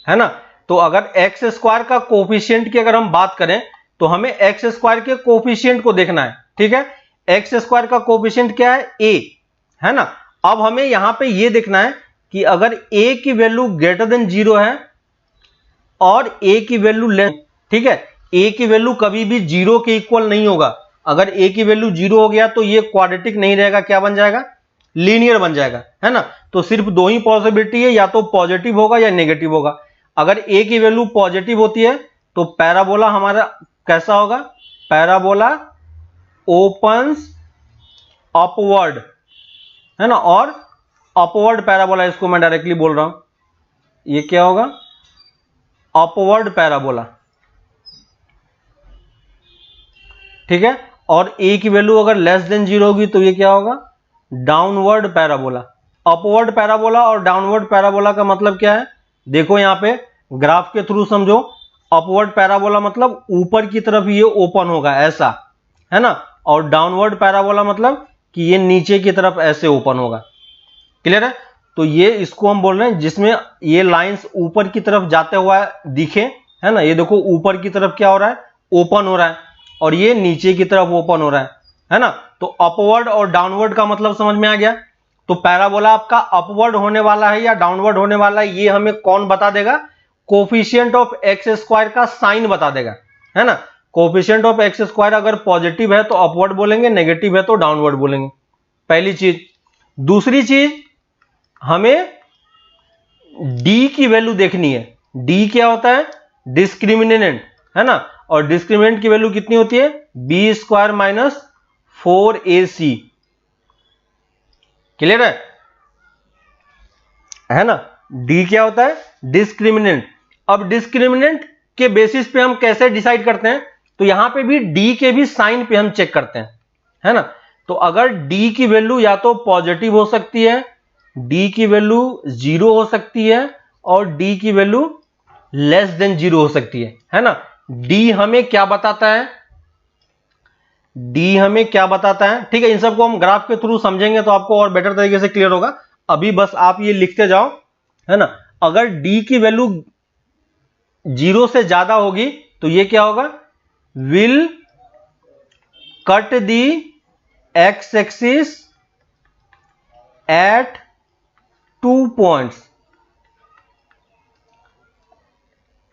है ना। तो अगर एक्स स्क्वायर का कोफिशिएंट की अगर हम बात करें तो हमें एक्स स्क्वायर के कोफिशिएंट को देखना है, ठीक है। एक्स स्क्वायर का कोफिशिएंट क्या है, ए, है ना। अब हमें यहां पे ये देखना है कि अगर ए की वैल्यू ग्रेटर देन 0 है और ए की वैल्यू लेस, ठीक है, ए की वैल्यू कभी भी 0 के इक्वल नहीं होगा। अगर ए की वैल्यू 0 हो गया तो ये क्वाड्रेटिक नहीं रहेगा, क्या बन जाएगा, लीनियर बन जाएगा, है ना। तो सिर्फ दो ही पॉसिबिलिटी है, या तो पॉजिटिव होगा या नेगेटिव होगा। अगर ए की वैल्यू पॉजिटिव होती है तो पैराबोला हमारा कैसा होगा, पैराबोला ओपन्स अपवर्ड, है ना, और अपवर्ड पैराबोला, इसको मैं डायरेक्टली बोल रहा हूं, ये क्या होगा, अपवर्ड पैराबोला, ठीक है। और ए की वैल्यू अगर लेस देन 0 होगी तो ये क्या होगा, डाउनवर्ड पैराबोला। अपवर्ड पैराबोला और डाउनवर्ड पैराबोला का मतलब क्या है, देखो यहां पे ग्राफ के थ्रू समझो। अपवर्ड पैराबोला मतलब ऊपर की तरफ ये ओपन होगा ऐसा, है ना, और डाउनवर्ड पैराबोला मतलब कि ये नीचे की तरफ ऐसे ओपन होगा। क्लियर है। तो ये इसको हम बोल रहे हैं जिसमें ये लाइंस ऊपर की तरफ जाते हुआ दिखे, है ना। ये देखो ऊपर की तरफ क्या हो रहा है, ओपन हो रहा है, और ये नीचे की तरफ ओपन हो रहा है ना। तो अपवर्ड और डाउनवर्ड का मतलब समझ में आ गया। तो पैराबोला आपका अपवर्ड होने वाला है या डाउनवर्ड होने वाला है, ये हमें कौन बता देगा, कोफिशिएंट ऑफ एक्स स्क्वायर का साइन बता देगा, है ना। कोफिशिएंट ऑफ एक्स स्क्वायर अगर पॉजिटिव है तो अपवर्ड बोलेंगे, नेगेटिव है तो डाउनवर्ड बोलेंगे, पहली चीज। दूसरी चीज, हमें डी की वैल्यू देखनी है। डी क्या होता है, डिस्क्रिमिनेंट, है ना, और डिस्क्रिमिनेंट की वैल्यू कितनी होती है, B square minus 4ac। Clear है ना। डी क्या होता है, डिस्क्रिमिनेंट। अब डिस्क्रिमिनेंट के बेसिस पे हम कैसे डिसाइड करते हैं, तो यहां पे भी डी के भी साइन पे हम चेक करते हैं, है ना। तो अगर डी की वैल्यू या तो पॉजिटिव हो सकती है, डी की वैल्यू 0 हो सकती है, और डी की वैल्यू लेस देन 0 हो सकती है ना। डी हमें क्या बताता है, डी हमें क्या बताता है, ठीक है। इन सबको हम ग्राफ के थ्रू समझेंगे तो आपको और बेटर तरीके से क्लियर होगा। अभी बस आप ये लिखते जाओ, है ना। अगर डी की वैल्यू 0 से ज्यादा होगी तो ये क्या होगा, will cut the x axis at 2 points,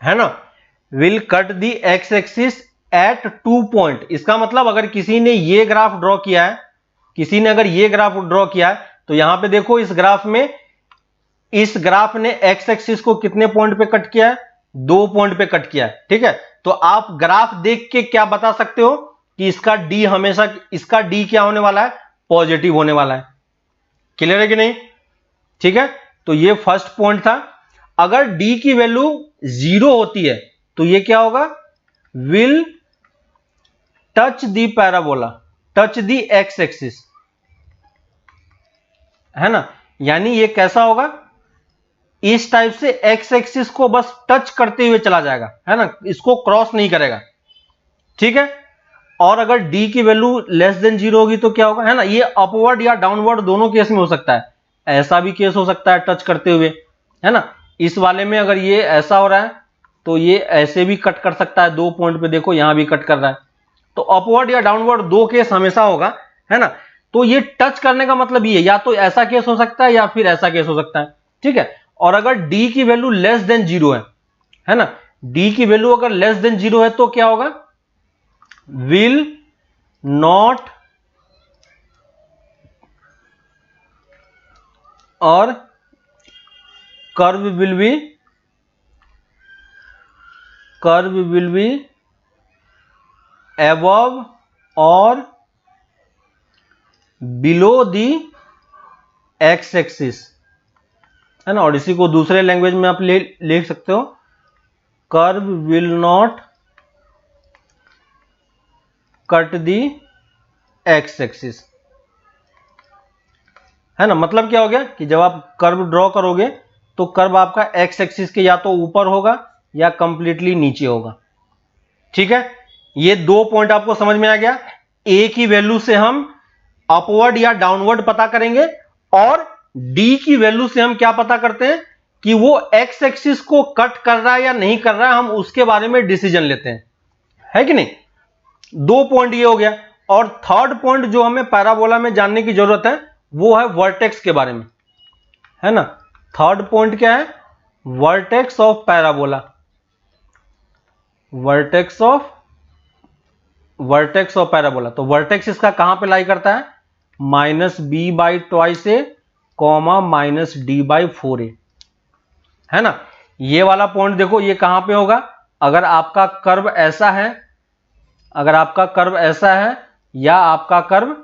है ना, will cut the x axis at 2 point. इसका मतलब अगर किसी ने ये ग्राफ ड्रॉ किया है, किसी ने अगर ये ग्राफ ड्रॉ किया है, तो यहां पे देखो इस ग्राफ में, इस ग्राफ ने एक्स एक्सिस को कितने पॉइंट पे कट किया है, 2 पॉइंट पे कट किया है, ठीक है। तो आप ग्राफ देख के क्या बता सकते हो कि इसका डी हमेशा, इसका डी क्या होने वाला है, पॉजिटिव होने वाला है। क्लियर है कि नहीं, ठीक है। तो ये फर्स्ट पॉइंट था। अगर डी की वैल्यू 0 होती है तो ये क्या होगा, will touch the parabola, touch the x axis, है ना। यानी ये कैसा होगा, इस टाइप से एक्स एक्सिस को बस टच करते हुए चला जाएगा, है ना, इसको क्रॉस नहीं करेगा, ठीक है। और अगर डी की वैल्यू लेस देन 0 होगी तो क्या होगा, है ना। ये अपवर्ड या डाउनवर्ड दोनों केस में हो सकता है, ऐसा भी केस हो सकता है टच करते हुए, है ना। इस वाले में अगर ये ऐसा हो रहा है तो ये ऐसे भी कट कर सकता है, 2 पॉइंट पे देखो यहां भी कट कर रहा है। तो अपवर्ड या डाउनवर्ड दो केस हमेशा होगा, है ना। तो ये टच करने का मतलब ये, या तो ऐसा केस हो सकता है या फिर ऐसा केस हो सकता है, ठीक है। और अगर डी की वैल्यू लेस देन 0 है ना, डी की वैल्यू अगर लेस देन 0 है तो क्या होगा, विल नॉट, और curve will be above or below the x axis, है ना। और इसी को दूसरे लैंग्वेज में आप लिख सकते हो, curve will not cut the x axis, है ना। मतलब क्या हो गया कि जब आप कर्व ड्रॉ करोगे तो कर्व आपका एक्स एक्सिस के या तो ऊपर होगा या कंप्लीटली नीचे होगा। ठीक है, ये 2 पॉइंट आपको समझ में आ गया। ए की वैल्यू से हम अपवर्ड या डाउनवर्ड पता करेंगे, और डी की वैल्यू से हम क्या पता करते हैं कि वो एक्स एक्सिस को कट कर रहा है या नहीं कर रहा है, हम उसके बारे में डिसीजन लेते हैं, है कि नहीं। 2 पॉइंट ये हो गया। और थर्ड पॉइंट जो हमें पैराबोला में जानने की जरूरत है वो है वर्टेक्स के बारे में, है ना। थर्ड पॉइंट क्या है, vertex of parabola, vertex of parabola. तो वर्टेक्स इसका कहां पे लाई करता है, -b/2a, -d/4a, है ना। ये वाला पॉइंट देखो ये कहां पे होगा, अगर आपका कर्व ऐसा है, या आपका कर्व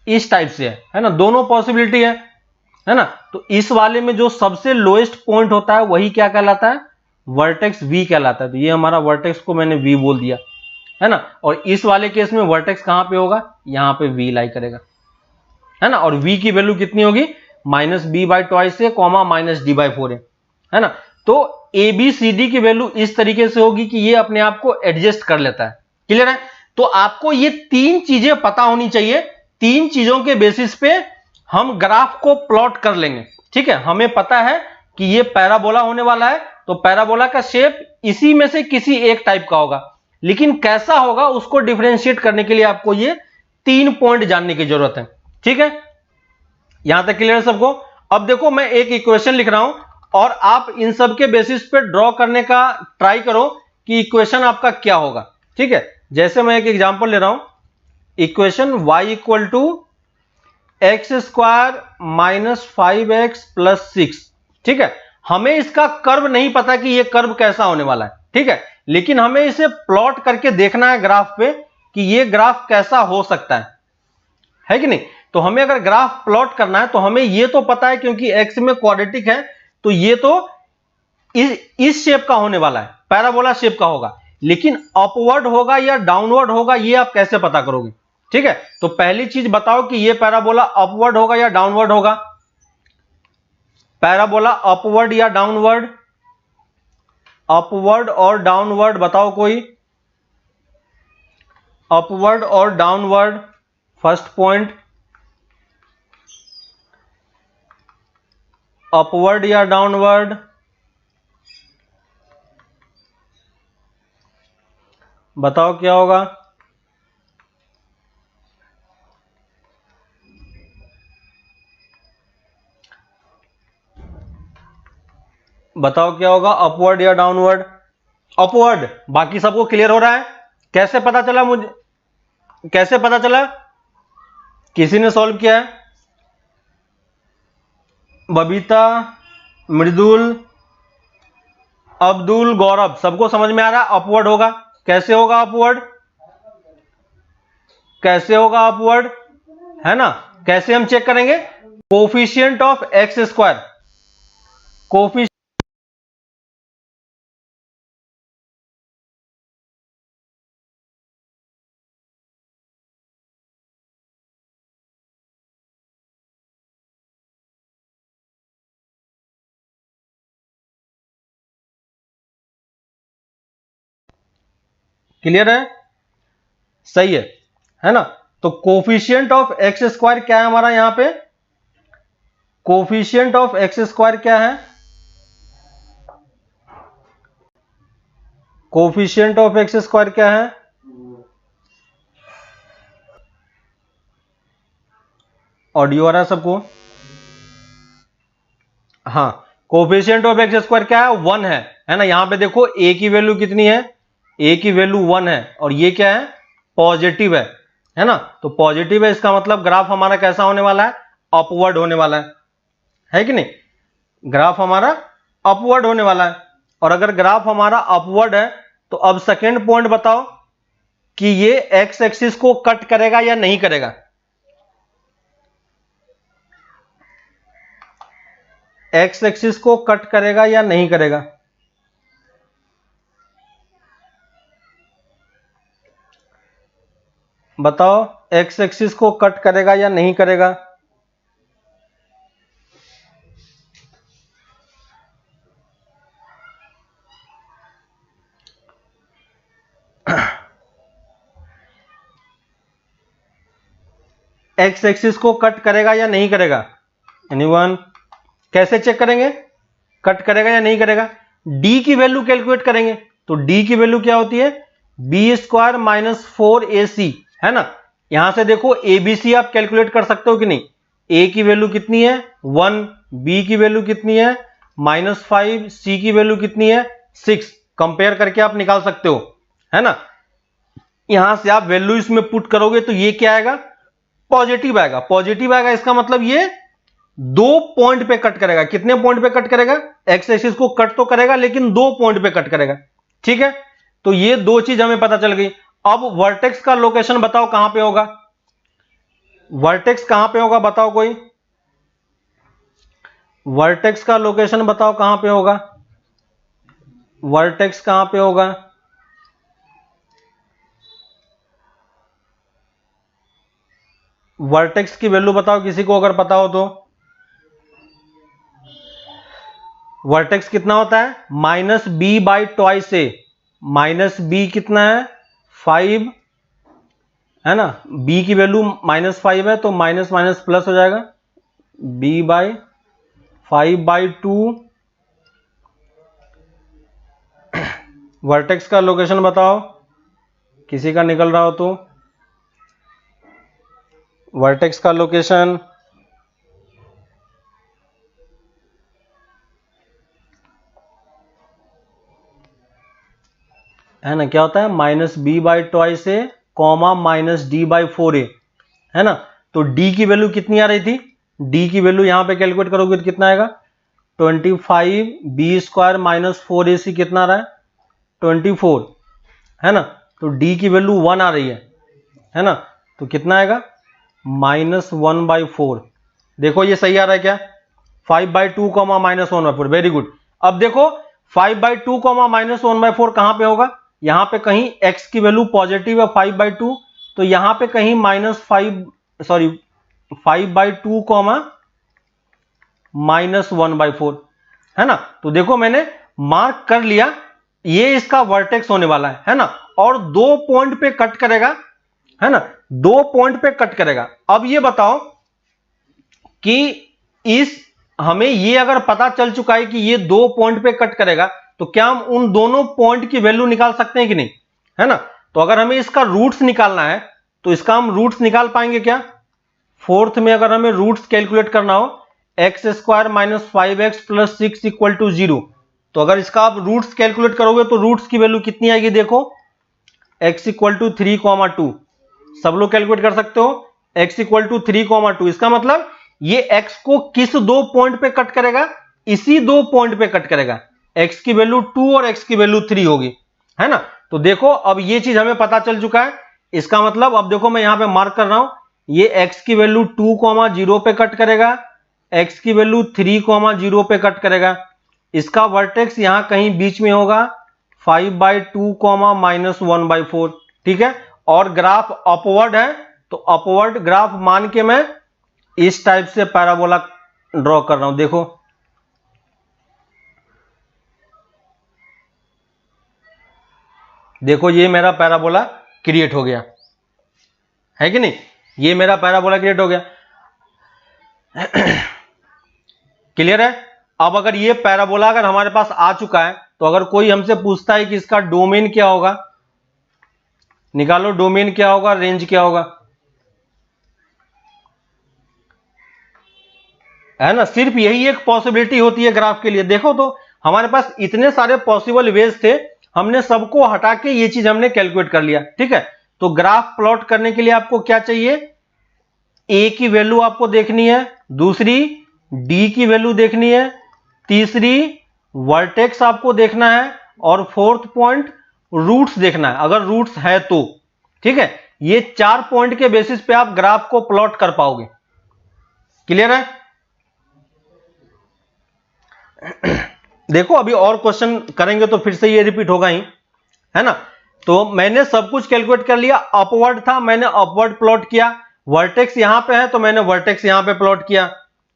इस टाइप से है ना, दोनों पॉसिबिलिटी है ना। तो इस वाले में जो सबसे लोएस्ट पॉइंट होता है वही क्या कहलाता है, वर्टेक्स वी कहलाता है। तो ये हमारा वर्टेक्स को मैंने वी बोल दिया, है ना। और इस वाले केस में वर्टेक्स कहां पे होगा, यहां पे वी लाई करेगा, है ना। और वी की वैल्यू कितनी होगी, -b/2a, -d/4a, है ना। तो ए बी सी डी की वैल्यू इस तरीके से होगी कि ये अपने आप को एडजस्ट कर लेता है। क्लियर है। तो आपको ये 3 चीजें पता होनी चाहिए, 3 चीजों के बेसिस पे हम ग्राफ को प्लॉट कर लेंगे। ठीक है, हमें पता है कि ये पैराबोला होने वाला है, तो पैराबोला का शेप इसी में से किसी एक टाइप का होगा, लेकिन कैसा होगा उसको डिफरेंशिएट करने के लिए आपको ये 3 पॉइंट जानने की जरूरत है। ठीक है, यहां तक क्लियर है सबको। अब देखो मैं एक इक्वेशन लिख रहा हूं और आप इन सब के बेसिस पे ड्रॉ करने का ट्राई करो कि इक्वेशन आपका क्या होगा। ठीक है, जैसे मैं एक एग्जांपल ले रहा हूं, इक्वेशन y = x² - 5x + 6। ठीक है, हमें इसका कर्व नहीं पता कि ये कर्व कैसा होने वाला है। ठीक है, लेकिन हमें इसे प्लॉट करके देखना है ग्राफ पे कि ये ग्राफ कैसा हो सकता है कि नहीं। तो हमें अगर ग्राफ प्लॉट करना है तो हमें ये तो पता है, क्योंकि x में क्वाड्रेटिक है तो ये तो इस शेप का होने वाला है, पैराबोला शेप का होगा। लेकिन अपवर्ड होगा या डाउनवर्ड होगा ये आप कैसे पता करोगे। ठीक है, तो पहली चीज बताओ कि ये पैराबोला अपवर्ड होगा या डाउनवर्ड होगा, पैराबोला अपवर्ड या डाउनवर्ड, अपवर्ड और डाउनवर्ड बताओ कोई, अपवर्ड और डाउनवर्ड। फर्स्ट पॉइंट, अपवर्ड या डाउनवर्ड, बताओ क्या होगा। बताओ क्या होगा, अपवर्ड या डाउनवर्ड। अपवर्ड, बाकी सबको क्लियर हो रहा है। कैसे पता चला मुझे, कैसे पता चला, किसी ने सॉल्व किया है, बबीता, मृदुल, अब्दुल, गौरव, सबको समझ में आ रहा है अपवर्ड होगा। कैसे होगा अपवर्ड, कैसे होगा अपवर्ड, है ना। कैसे हम चेक करेंगे, coefficient of x², coefficient, clear है, सही है ना। तो कोफिशिएंट ऑफ x² क्या है हमारा, यहां पे कोफिशिएंट ऑफ x² क्या है, कोफिशिएंट ऑफ x² क्या है, ऑडियो आ रहा है सबको, हाँ। कोफिशिएंट ऑफ x² क्या है, 1 है ना। यहां पे देखो a की वैल्यू कितनी है, a की वैल्यू 1 है, और ये क्या है, पॉजिटिव है ना। तो पॉजिटिव है, इसका मतलब ग्राफ हमारा कैसा होने वाला है, अपवर्ड होने वाला है कि नहीं, ग्राफ हमारा अपवर्ड होने वाला है। और अगर ग्राफ हमारा अपवर्ड है तो अब सेकेंड पॉइंट बताओ कि ये एक्स एक्सिस को कट करेगा या नहीं करेगा। एक्स एक्सिस को कट करेगा या नहीं करेगा? बताओ, एक्स एक्सिस को कट करेगा या नहीं करेगा? एक्स एक्सिस को कट करेगा या नहीं करेगा? एनीवन? कैसे चेक करेंगे कट करेगा या नहीं करेगा? डी की वैल्यू कैलकुलेट करेंगे। तो डी की वैल्यू क्या होती है? बी स्क्वायर माइनस 4ac, है ना। यहां से देखो एबीसी आप कैलकुलेट कर सकते हो कि नहीं। ए की वैल्यू कितनी है? 1, बी की वैल्यू कितनी है? -5, सी की वैल्यू कितनी है? 6। कंपेयर करके आप निकाल सकते हो, है ना। यहां से आप वैल्यू इसमें पुट करोगे तो ये क्या आएगा? पॉजिटिव आएगा। पॉजिटिव आएगा इसका मतलब ये 2 पॉइंट पे कट करेगा। कितने पॉइंट पे कट करेगा? एक्स एक्सिस को कट तो करेगा लेकिन 2 पॉइंट पे कट करेगा, ठीक है। तो ये 2 चीज हमें पता चल गई। अब वर्टेक्स का लोकेशन बताओ कहां पे होगा? वर्टेक्स कहां पे होगा बताओ कोई? वर्टेक्स का लोकेशन बताओ कहां पे होगा? वर्टेक्स कहां पे होगा? वर्टेक्स की वैल्यू बताओ किसी को अगर पता हो तो। वर्टेक्स कितना होता है? -b/2a। -b कितना है? 5, है ना। b की वैल्यू -5 है तो माइनस माइनस प्लस हो जाएगा। b/5/2। वर्टेक्स का लोकेशन बताओ किसी का निकल रहा हो तो। वर्टेक्स का लोकेशन है ना, क्या होता है? -b/2a कॉमा -d/4a, है ना। तो d की वैल्यू कितनी आ रही थी? d की वैल्यू यहां पे कैलकुलेट करोगे तो कितना आएगा? 25, b² माइनस 4ac कितना आ रहा है? 24, है ना। तो d की वैल्यू 1 आ रही है ना। तो कितना आएगा? -1/4। देखो ये सही आ रहा है क्या? 5/2 कॉमा -1/4। Very good. अब देखो 5/2 कॉमा -1/4 कहां पे होगा? यहां पे कहीं x की वैल्यू पॉजिटिव है 5/2, तो यहां पे कहीं -5/2 कॉमा -1/4, है ना। तो देखो मैंने मार्क कर लिया, ये इसका वर्टेक्स होने वाला है ना। और 2 पॉइंट पे कट करेगा, है ना। 2 पॉइंट पे कट करेगा। अब ये बताओ कि इस हमें ये अगर पता चल चुका है कि ये 2 पॉइंट पे कट करेगा, तो क्या हम उन दोनों पॉइंट की वैल्यू निकाल सकते हैं कि नहीं, है ना। तो अगर हमें इसका रूट्स निकालना है तो इसका हम रूट्स निकाल पाएंगे क्या? फोर्थ में अगर हमें रूट्स कैलकुलेट करना हो, x² minus 5x plus 6 equal to 0, तो अगर इसका आप रूट्स कैलकुलेट करोगे तो रूट्स की वैल्यू कितनी आएगी? देखो x इक्वल टू 3,2। सब लोग कैलकुलेट कर सकते हो। x इक्वल टू 3,2, इसका मतलब ये x को किस 2 पॉइंट पे कट करेगा? इसी 2 पॉइंट पे कट करेगा। x की वैल्यू 2 और x की वैल्यू 3 होगी, है ना। तो देखो अब ये चीज हमें पता चल चुका है। इसका मतलब अब देखो मैं यहां पे मार्क कर रहा हूं, ये x की वैल्यू 2,0 पे कट करेगा, x की वैल्यू 3,0 पे कट करेगा। इसका वर्टेक्स यहां कहीं बीच में होगा 5/2 -1/4, ठीक है। और ग्राफ अपवर्ड है, तो अपवर्ड ग्राफ मान के मैं इस टाइप से पैराबोला ड्रॉ कर रहा हूं। देखो देखो ये मेरा पैराबोला क्रिएट हो गया, है कि नहीं? ये मेरा पैराबोला क्रिएट हो गया। क्लियर है? अब अगर ये पैराबोला अगर हमारे पास आ चुका है, तो अगर कोई हमसे पूछता है कि इसका डोमेन क्या होगा, निकालो डोमेन क्या होगा, रेंज क्या होगा, है ना। सिर्फ यही एक पॉसिबिलिटी होती है ग्राफ के लिए। देखो तो हमारे पास इतने सारे पॉसिबल वेज थे, हमने सबको हटा के ये चीज हमने कैलकुलेट कर लिया, ठीक है। तो ग्राफ प्लॉट करने के लिए आपको क्या चाहिए? ए की वैल्यू आपको देखनी है, दूसरी डी की वैल्यू देखनी है, तीसरी वर्टेक्स आपको देखना है, और फोर्थ पॉइंट रूट्स देखना है, अगर रूट्स है तो, ठीक है। ये 4 पॉइंट के बेसिस पे आप ग्राफ को प्लॉट कर पाओगे। क्लियर है? देखो अभी और क्वेश्चन करेंगे तो फिर से ये रिपीट होगा ही, है ना। तो मैंने सब कुछ कैलकुलेट कर लिया, अपवर्ड था मैंने अपवर्ड प्लॉट किया, वर्टेक्स यहां पे है तो मैंने वर्टेक्स यहां पे प्लॉट किया,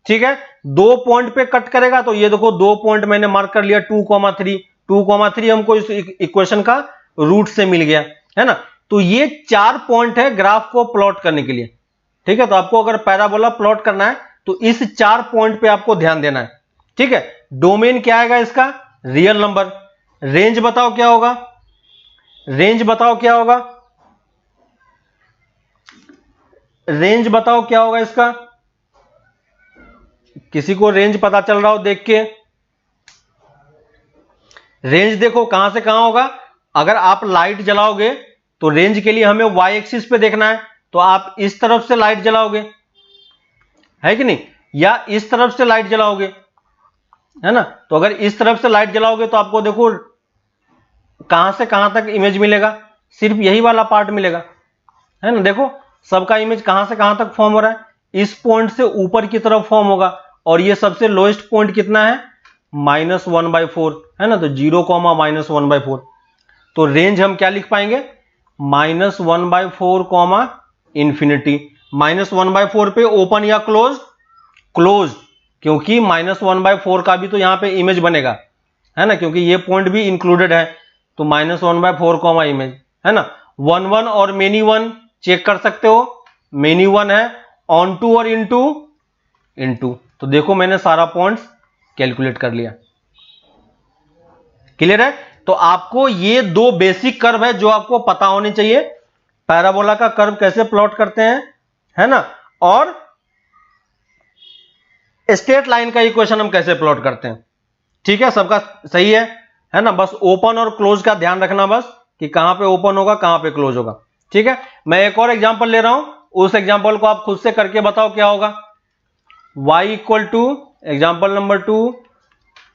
ठीक है। 2 पॉइंट पे कट करेगा तो ये देखो 2 पॉइंट मैंने मार्क कर लिया, 2,3 2,3 हमको इस इक्वेशन का रूट से मिल गया, है ना। तो ये 4 पॉइंट है ग्राफ को प्लॉट करने के लिए, ठीक है। तो आपको अगर पैराबोला प्लॉट करना है तो इस 4 पॉइंट पे आपको ध्यान देना है, ठीक है। डोमेन क्या आएगा इसका, रियल नंबर। रेंज बताओ क्या होगा, रेंज बताओ क्या होगा, रेंज बताओ क्या होगा इसका, किसी को रेंज पता चल रहा हो देख के। रेंज देखो कहां से कहां होगा, अगर आप लाइट जलाओगे तो रेंज के लिए हमें वाई एक्सिस पे देखना है, तो आप इस तरफ से लाइट जलाओगे, है कि नहीं, या इस तरफ से लाइट जलाओगे, है ना। तो अगर इस तरफ से लाइट जलाओगे तो आपको देखो कहां से कहां तक इमेज मिलेगा, सिर्फ यही वाला पार्ट मिलेगा, है ना। देखो सबका इमेज कहां से कहां तक फॉर्म हो रहा है, इस पॉइंट से ऊपर की तरफ फॉर्म होगा, और ये सबसे लोएस्ट पॉइंट कितना है, -1/4, है ना। तो 0, -1/4, तो रेंज हम क्या लिख पाएंगे, -1/4, इंफिनिटी। -1/4 पे ओपन या क्लोज, क्लोज, क्योंकि -1/4 का भी तो यहां पे इमेज बनेगा, है ना, क्योंकि ये पॉइंट भी इंक्लूडेड है, तो -1/4, इमेज, है ना। 1 1 और मेनी 1 चेक कर सकते हो, मेनी 1 है, ऑन टू और इनटू, तो देखो मैंने सारा पॉइंट्स कैलकुलेट कर लिया, क्लियर है। तो आपको ये 2 बेसिक कर्व है जो आपको पता होने चाहिए, पैराबोला का कर्व कैसे प्लॉट करते हैं, है ना, और स्ट्रेट लाइन का इक्वेशन हम कैसे प्लॉट करते हैं, ठीक है। सबका सही है ना। बस ओपन और क्लोज का ध्यान रखना, बस कि कहां पे ओपन होगा कहां पे क्लोज होगा, ठीक है। मैं एक और एग्जांपल ले रहा हूं, उस एग्जांपल को आप खुद से करके बताओ क्या होगा। y equal to, example number 2,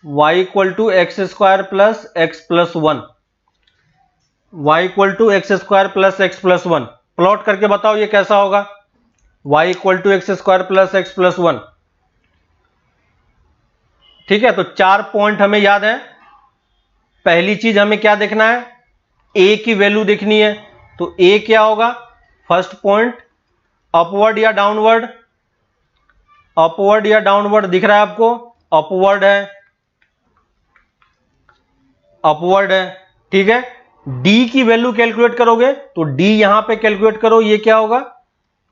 y equal to x² plus x plus 1, y equal to x² plus x plus 1, plot करके बताओ ये कैसा होगा, y equal to x² plus x plus 1, ठीक है। तो 4 पॉइंट हमें याद है। पहली चीज हमें क्या देखना है, a की वैल्यू देखनी है, तो a क्या होगा, फर्स्ट पॉइंट अपवर्ड या डाउनवर्ड, अपवर्ड या डाउनवर्ड दिख रहा है आपको, अपवर्ड है, अपवर्ड है, ठीक है। d की वैल्यू कैलकुलेट करोगे तो d यहां पे कैलकुलेट करो, ये क्या होगा,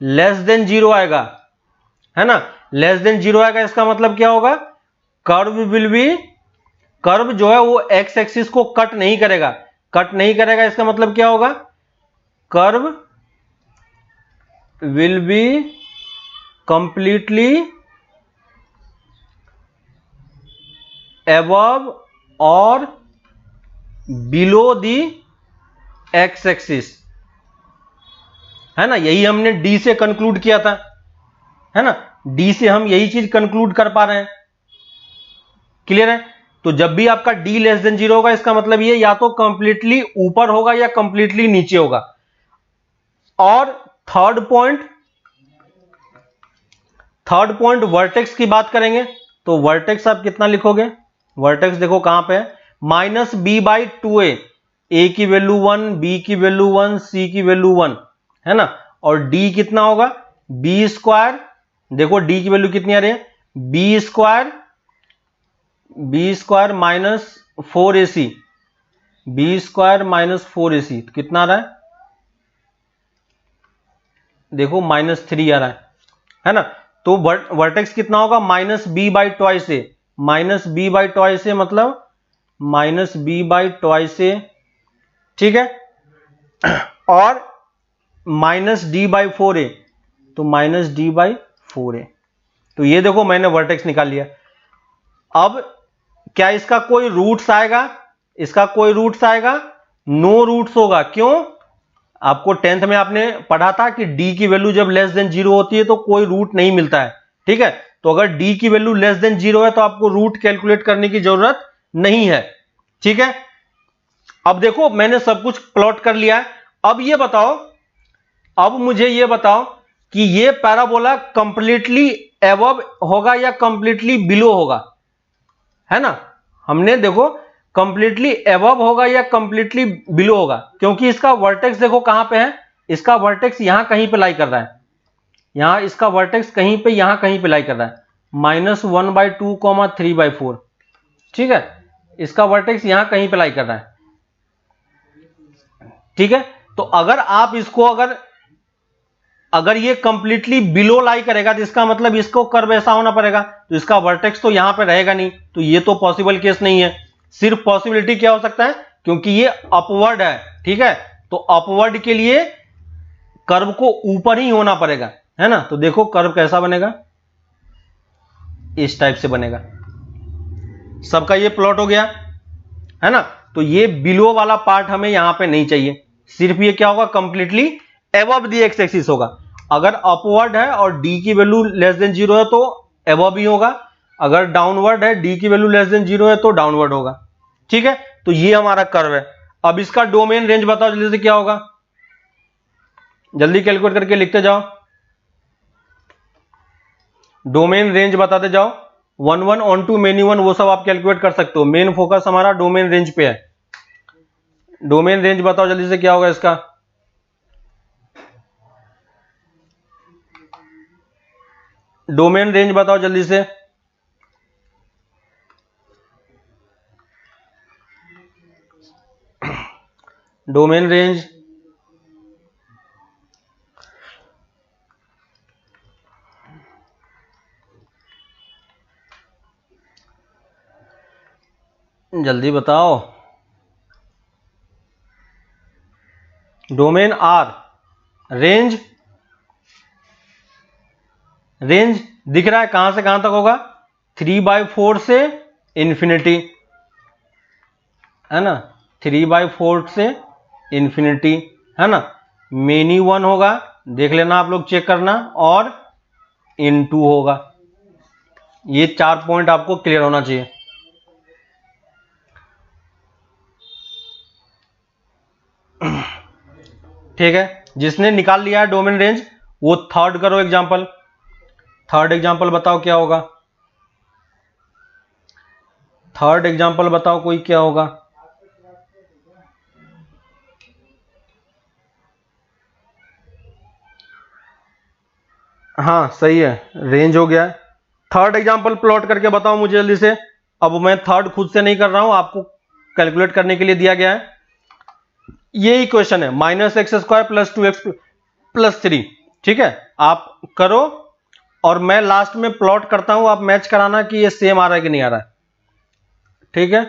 लेस देन 0 आएगा, है ना, लेस देन 0 आएगा। इसका मतलब क्या होगा, कर्व विल बी, कर्व जो है वो एक्स एक्सिस को कट नहीं करेगा, कट नहीं करेगा, इसका मतलब क्या होगा, curve will be completely above और बिलो दी एक्स एक्सिस, है ना। यही हमने डी से कंक्लूड किया था, है ना, डी से हम यही चीज कंक्लूड कर पा रहे हैं, क्लियर है। तो जब भी आपका डी लेस देन 0 होगा, इसका मतलब ये या तो कंप्लीटली ऊपर होगा या कंप्लीटली नीचे होगा। और थर्ड पॉइंट वर्टेक्स की बात करेंगे, तो वर्टेक्स आप कितना लिखोगे, वर्टेक्स देखो कहां पे है, -b/2a, a की वैल्यू 1, b की वैल्यू 1, c की वैल्यू 1, है ना। और d कितना होगा, b², देखो d की वैल्यू कितनी आ रही है, b² -4ac, b² -4ac, तो कितना आ रहा है, देखो -3 आ रहा है ना। तो वर्टेक्स कितना होगा, -b/2a, -b/2a मतलब -b/2a, ठीक है। और -d/4a, तो -d/4a, तो ये देखो मैंने वर्टेक्स निकाल लिया। अब क्या इसका कोई रूट्स आएगा, इसका कोई रूट्स आएगा, नो रूट्स होगा, क्यों, आपको 10th में आपने पढ़ा था कि d की वैल्यू जब लेस देन 0 होती है तो कोई रूट नहीं मिलता है, ठीक है। तो अगर d की वैल्यू लेस देन 0 है तो आपको रूट कैलकुलेट करने की जरूरत नहीं है, ठीक है। अब देखो मैंने सब कुछ प्लॉट कर लिया है। अब ये बताओ, अब मुझे ये बताओ कि ये पैराबोला कंप्लीटली अबव होगा या कंप्लीटली बिलो होगा, है ना। हमने देखो कंप्लीटली अबव होगा या कंप्लीटली बिलो होगा, क्योंकि इसका वर्टेक्स देखो कहां पे है, इसका वर्टेक्स यहां कहीं पे लाई कर रहा है, यहां इसका वर्टेक्स कहीं पे यहां कहीं पे लाई कर रहा है, -1/2, 3/4। ठीक है, इसका वर्टेक्स यहां कहीं पे लाई कर रहा है। ठीक है, तो अगर आप इसको अगर ये कंप्लीटली बिलो लाई करेगा तो इसका मतलब इसको कर्व ऐसा होना पड़ेगा, तो इसका वर्टेक्स तो यहां पे रहेगा नहीं, तो ये तो पॉसिबल केस नहीं है। सिर्फ पॉसिबिलिटी क्या हो सकता है, क्योंकि ये अपवर्ड है। ठीक है, तो अपवर्ड के लिए कर्व को ऊपर ही होना पड़ेगा, है ना। तो देखो कर्व कैसा बनेगा, इस टाइप से बनेगा। सबका ये प्लॉट हो गया, है ना। तो ये बिलो वाला पार्ट हमें यहां पे नहीं चाहिए, सिर्फ ये क्या होगा, completely above the x axis होगा। अगर अपवर्ड है और डी की वैल्यू लेस देन 0 है तो अबव ही होगा, अगर डाउनवर्ड है, डी की वैल्यू लेस देन 0 है तो डाउनवर्ड होगा। ठीक है, तो ये हमारा कर्व है। अब इसका डोमेन रेंज बताओ जल्दी से, क्या होगा, जल्दी कैलकुलेट करके लिखते जाओ, डोमेन रेंज बताते जाओ। 1 1 ऑन टू मेनी 1 वो सब आप कैलकुलेट कर सकते हो, मेन फोकस हमारा डोमेन रेंज पे है। डोमेन रेंज बताओ जल्दी से, क्या होगा इसका, डोमेन रेंज बताओ जल्दी से। डोमेन रेंज जल्दी बताओ। डोमेन आर, रेंज, रेंज दिख रहा है कहां से कहां तक होगा, 3/4 से इंफिनिटी, है ना, 3/4 से इंफिनिटी, है ना। मेनी 1 होगा, देख लेना आप लोग, चेक करना, और इन2 होगा। ये 4 पॉइंट आपको क्लियर होना चाहिए। ठीक है, जिसने निकाल लिया है डोमेन रेंज वो थर्ड करो एग्जांपल। थर्ड एग्जांपल बताओ क्या होगा, थर्ड एग्जांपल बताओ कोई क्या होगा। हाँ सही है, रेंज हो गया है। थर्ड एग्जांपल प्लॉट करके बताओ मुझे जल्दी से। अब मैं थर्ड खुद से नहीं कर रहा हूं, आपको कैलकुलेट करने के लिए दिया गया है। ये इक्वेशन है -x² + 2x + 3। ठीक है, आप करो और मैं लास्ट में प्लॉट करता हूं, आप मैच कराना कि ये सेम आ रहा है कि नहीं आ रहा है। ठीक है,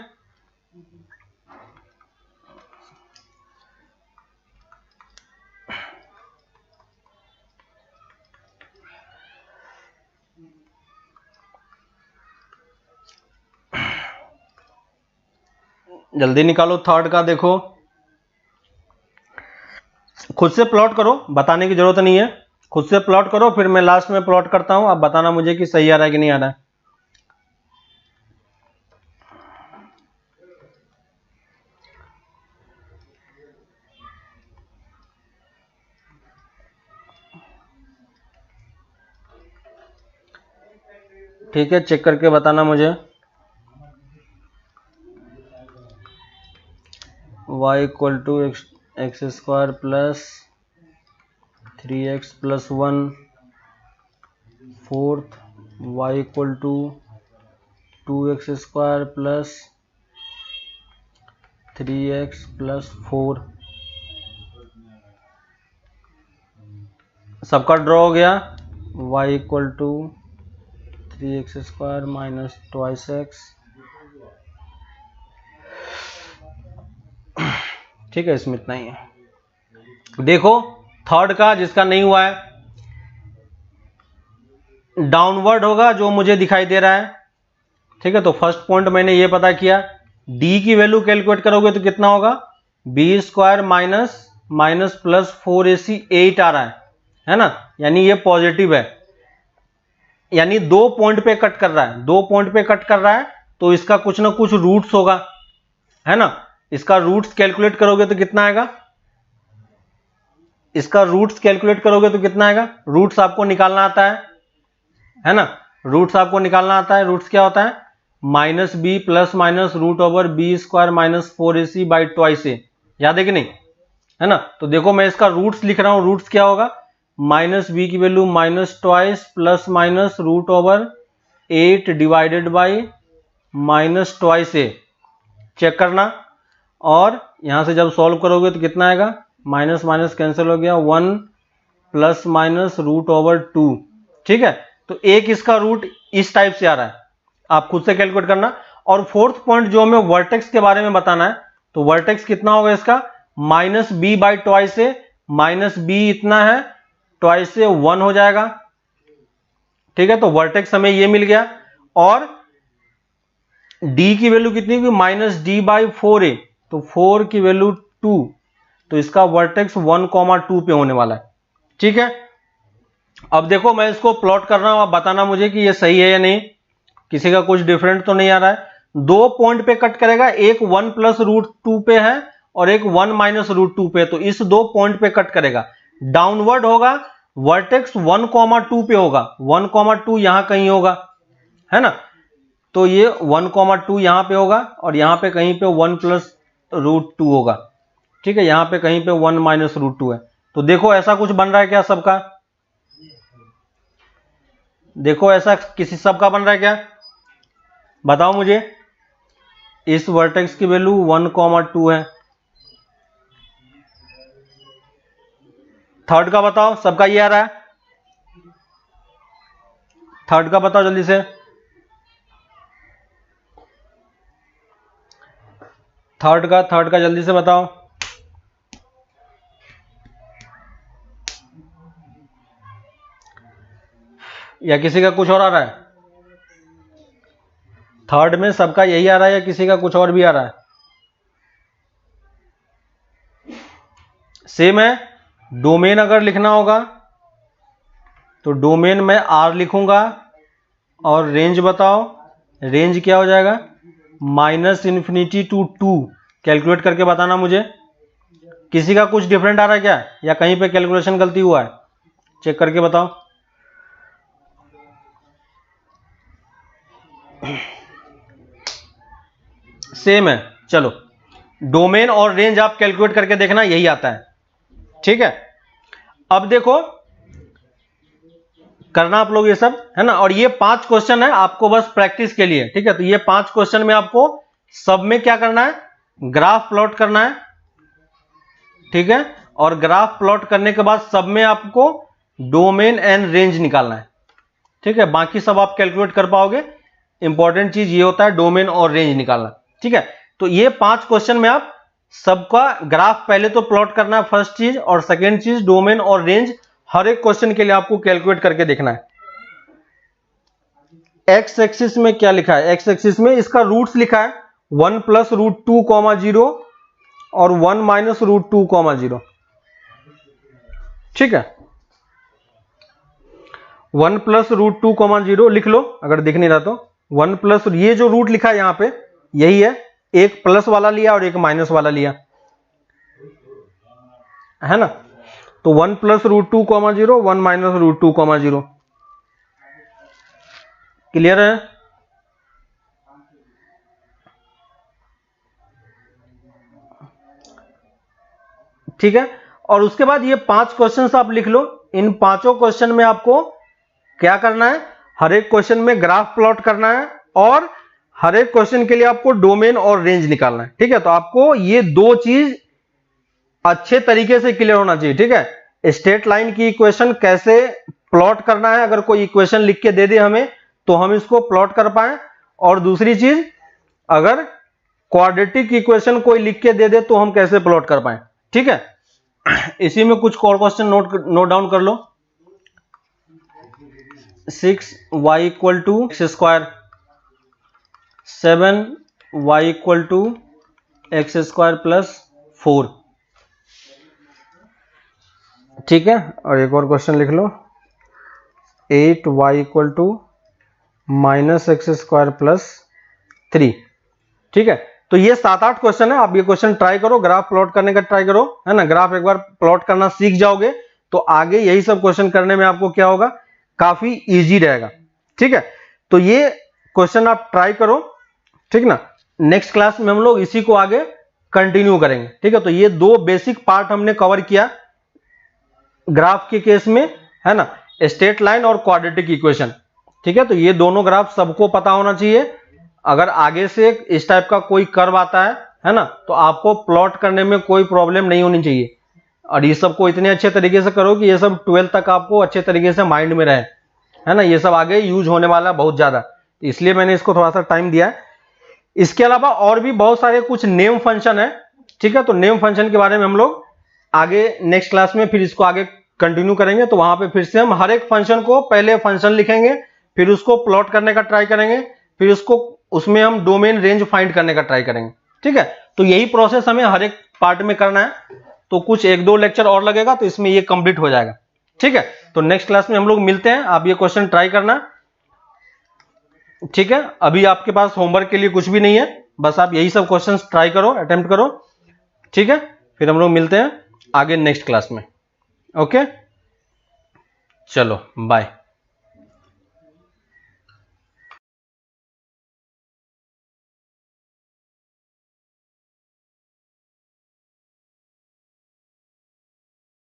जल्दी निकालो थर्ड का। देखो खुद से प्लॉट करो, बताने की जरूरत नहीं है, खुद से प्लॉट करो, फिर मैं लास्ट में प्लॉट करता हूं, आप बताना मुझे कि सही आ रहा है कि नहीं आ रहा है। ठीक है, चेक करके बताना मुझे। y = x² + 3x + 1 4th, y = 2x² + 3x + 4। सबका ड्रॉ हो गया। y = 3x² - 2x। ठीक है, इसमें इतना ही है। देखो थर्ड का जिसका नहीं हुआ है, डाउनवर्ड होगा जो मुझे दिखाई दे रहा है। ठीक है, तो फर्स्ट पॉइंट मैंने ये पता किया, डी की वैल्यू कैलकुलेट करोगे तो कितना होगा, b² - +4ac 8 आ रहा है ना, यानी ये पॉजिटिव है, यानी 2 पॉइंट पे कट कर रहा है, 2 पॉइंट पे कट कर रहा है, तो इसका कुछ ना कुछ रूट्स होगा, है ना। इसका रूट्स कैलकुलेट करोगे तो कितना आएगा, इसका रूट्स कैलकुलेट करोगे तो कितना आएगा, रूट्स आपको निकालना आता है ना, रूट्स आपको निकालना आता है। रूट्स क्या होता है, minus B plus minus root over B square minus 4ac by twice A, याद है कि नहीं, है ना। तो देखो मैं इसका रूट्स लिख रहा हूं, रूट्स क्या होगा, माइनस बी की value minus twice plus minus root over 8 divided by minus twice A, check करना। और यहां से जब सॉल्व करोगे तो कितना आएगा, माइनस माइनस कैंसिल हो गया, 1 प्लस माइनस रूट ओवर 2, ठीक है। तो एक इसका रूट इस टाइप से आ रहा है, आप खुद से कैलकुलेट करना। और फोर्थ पॉइंट जो हमें वर्टेक्स के बारे में बताना है, तो वर्टेक्स कितना होगा इसका, minus B by twice A, minus B इतना है, ट्वाइस से 1 हो जाएगा, ठीक है। तो वर्टेक्स हमें ये मिल गया। और डी की वैल्यू कितनी होगी, माइनस डी बाई 4a, तो 4 की वैल्यू 2, तो इसका वर्टेक्स 1,2 पे होने वाला है, ठीक है। अब देखो मैं इसको प्लॉट कर रहा हूं, आप बताना मुझे कि ये सही है या नहीं, किसी का कुछ डिफरेंट तो नहीं आ रहा है। 2 पॉइंट पे कट करेगा, एक 1 प्लस रूट 2 पे है और एक 1 माइनस रूट 2 पे, तो इस 2 पॉइंट पे कट करेगा, डाउनवर्ड होगा, वर्टेक्स 1,2 पे होगा, 1,2 यहां कहीं होगा, है ना। तो ये 1,2 यहां पे होगा और यहां पे कहीं पे 1 प्लस रूट 2 होगा, ठीक है। यहां पे कहीं पे 1 माइनस रूट 2 है। तो देखो ऐसा कुछ बन रहा है क्या सबका, देखो ऐसा किसी सबका बन रहा है क्या, बताओ मुझे। इस वर्टेक्स की वैल्यू 1,2 है। थर्ड का बताओ, सबका ये आ रहा है, थर्ड का बताओ जल्दी से, थर्ड का जल्दी से बताओ। या किसी का कुछ और आ रहा है, थर्ड में सबका यही आ रहा है या किसी का कुछ और भी आ रहा है, सेम है। डोमेन अगर लिखना होगा तो डोमेन में आर लिखूंगा और रेंज बताओ, रेंज क्या हो जाएगा, माइनस इन्फिनिटी टू 2, कैलकुलेट करके बताना मुझे। किसी का कुछ डिफरेंट आ रहा है क्या, या कहीं पे कैलकुलेशन गलती हुआ है, चेक करके बताओ। सेम है, चलो डोमेन और रेंज आप कैलकुलेट करके देखना, यही आता है, ठीक है। अब देखो करना आप लोग ये सब, है ना। और ये 5 क्वेश्चन है आपको बस प्रैक्टिस के लिए, ठीक है। तो ये 5 क्वेश्चन में आपको सब में क्या करना है, ग्राफ प्लॉट करना है, ठीक है। और ग्राफ प्लॉट करने के बाद सब में आपको डोमेन एंड रेंज निकालना है, ठीक है। बाकी सब आप कैलकुलेट कर पाओगे, इंपॉर्टेंट चीज ये होता है डोमेन और रेंज निकालना, ठीक है। तो ये 5 क्वेश्चन में आप सबका ग्राफ पहले तो प्लॉट करना है फर्स्ट चीज, और सेकेंड चीज डोमेन और रेंज हर एक क्वेश्चन के लिए आपको कैलकुलेट करके देखना है। एक्स एक्सिस में क्या लिखा है, एक्स एक्सिस में इसका रूट्स लिखा है 1 प्लस रूट 2 0 और 1 माइनस रूट 2 0, ठीक है। 1 प्लस रूट 2 0 लिख लो अगर दिख नहीं रहा तो, 1 प्लस, ये जो रूट लिखा है यहां पे यही है, एक प्लस वाला लिया और एक माइनस वाला लिया, है ना। तो 1 plus root 2 0, 1 minus root 2 0, clear है। ठीक है। और उसके बाद ये 5 क्वेश्चंस आप लिख लो, इन पांचों क्वेश्चन में आपको क्या करना है, हर एक क्वेश्चन में ग्राफ प्लॉट करना है और हर एक क्वेश्चन के लिए आपको डोमेन और रेंज निकालना है, ठीक है। तो आपको ये 2 चीज अच्छे तरीके से क्लियर होना चाहिए, ठीक है। स्ट्रेट लाइन की इक्वेशन कैसे प्लॉट करना है, अगर कोई इक्वेशन लिख के दे दे हमें तो हम इसको प्लॉट कर पाए, और दूसरी चीज अगर क्वाड्रेटिक इक्वेशन कोई लिख के दे दे तो हम कैसे प्लॉट कर पाए, ठीक है। इसी में कुछ और क्वेश्चन नोट डाउन कर लो। 6y equal to x square, 7y equal to x square plus 4, ठीक है। और एक और क्वेश्चन लिख लो, 8y equal to minus x square plus 3, ठीक है। तो ये 7-8 क्वेश्चन है, आप ये क्वेश्चन ट्राई करो, ग्राफ प्लॉट करने का ट्राई करो, है ना। ग्राफ एक बार प्लॉट करना सीख जाओगे तो आगे यही सब क्वेश्चन करने में आपको क्या होगा, काफी इजी रहेगा, ठीक है। तो ये क्वेश्चन आप ट्राई करो, ठीक ना। नेक्स्ट क्लास में हम लोग इसी को आगे कंटिन्यू करेंगे, ठीक है। तो ये दो बेसिक पार्ट हमने कवर किया ग्राफ के केस में, है ना, स्ट्रेट लाइन और क्वाड्रेटिक इक्वेशन, ठीक है। तो ये दोनों ग्राफ सबको पता होना चाहिए। अगर आगे से इस टाइप का कोई कर्व आता है ना, तो आपको प्लॉट करने में कोई प्रॉब्लम नहीं होनी चाहिए। और ये सब को इतने अच्छे तरीके से करो कि ये सब 12th तक आपको अच्छे तरीके से माइंड में रहे, है ना। ये सब आगे यूज होने वाला है बहुत ज्यादा, इसलिए मैंने इसको थोड़ा सा टाइम दिया है। इसके अलावा और भी बहुत सारे कुछ नेम फंक्शन है, ठीक है। तो नेम फंक्शन के बारे में हम लोग आगे नेक्स्ट क्लास में फिर इसको आगे कंटिन्यू करेंगे। तो वहां पे फिर से हम हर एक फंक्शन को पहले फंक्शन लिखेंगे, फिर उसको प्लॉट करने का ट्राई करेंगे, फिर उसमें हम डोमेन रेंज फाइंड करने का ट्राई करेंगे, ठीक है। तो यही प्रोसेस हमें हर एक पार्ट में करना है। तो कुछ 1-2 लेक्चर और लगेगा तो इसमें ये कंप्लीट हो जाएगा, ठीक है। तो नेक्स्ट क्लास में हम लोग मिलते हैं। आप ये क्वेश्चन ट्राई करना, ठीक है। अभी आपके पास होमवर्क के लिए कुछ भी नहीं है, बस आप यही सब क्वेश्चंस ट्राई करो, अटेम्प्ट करो, ठीक है। फिर हम लोग मिलते हैं आगे नेक्स्ट क्लास में। ओके, चलो बाय।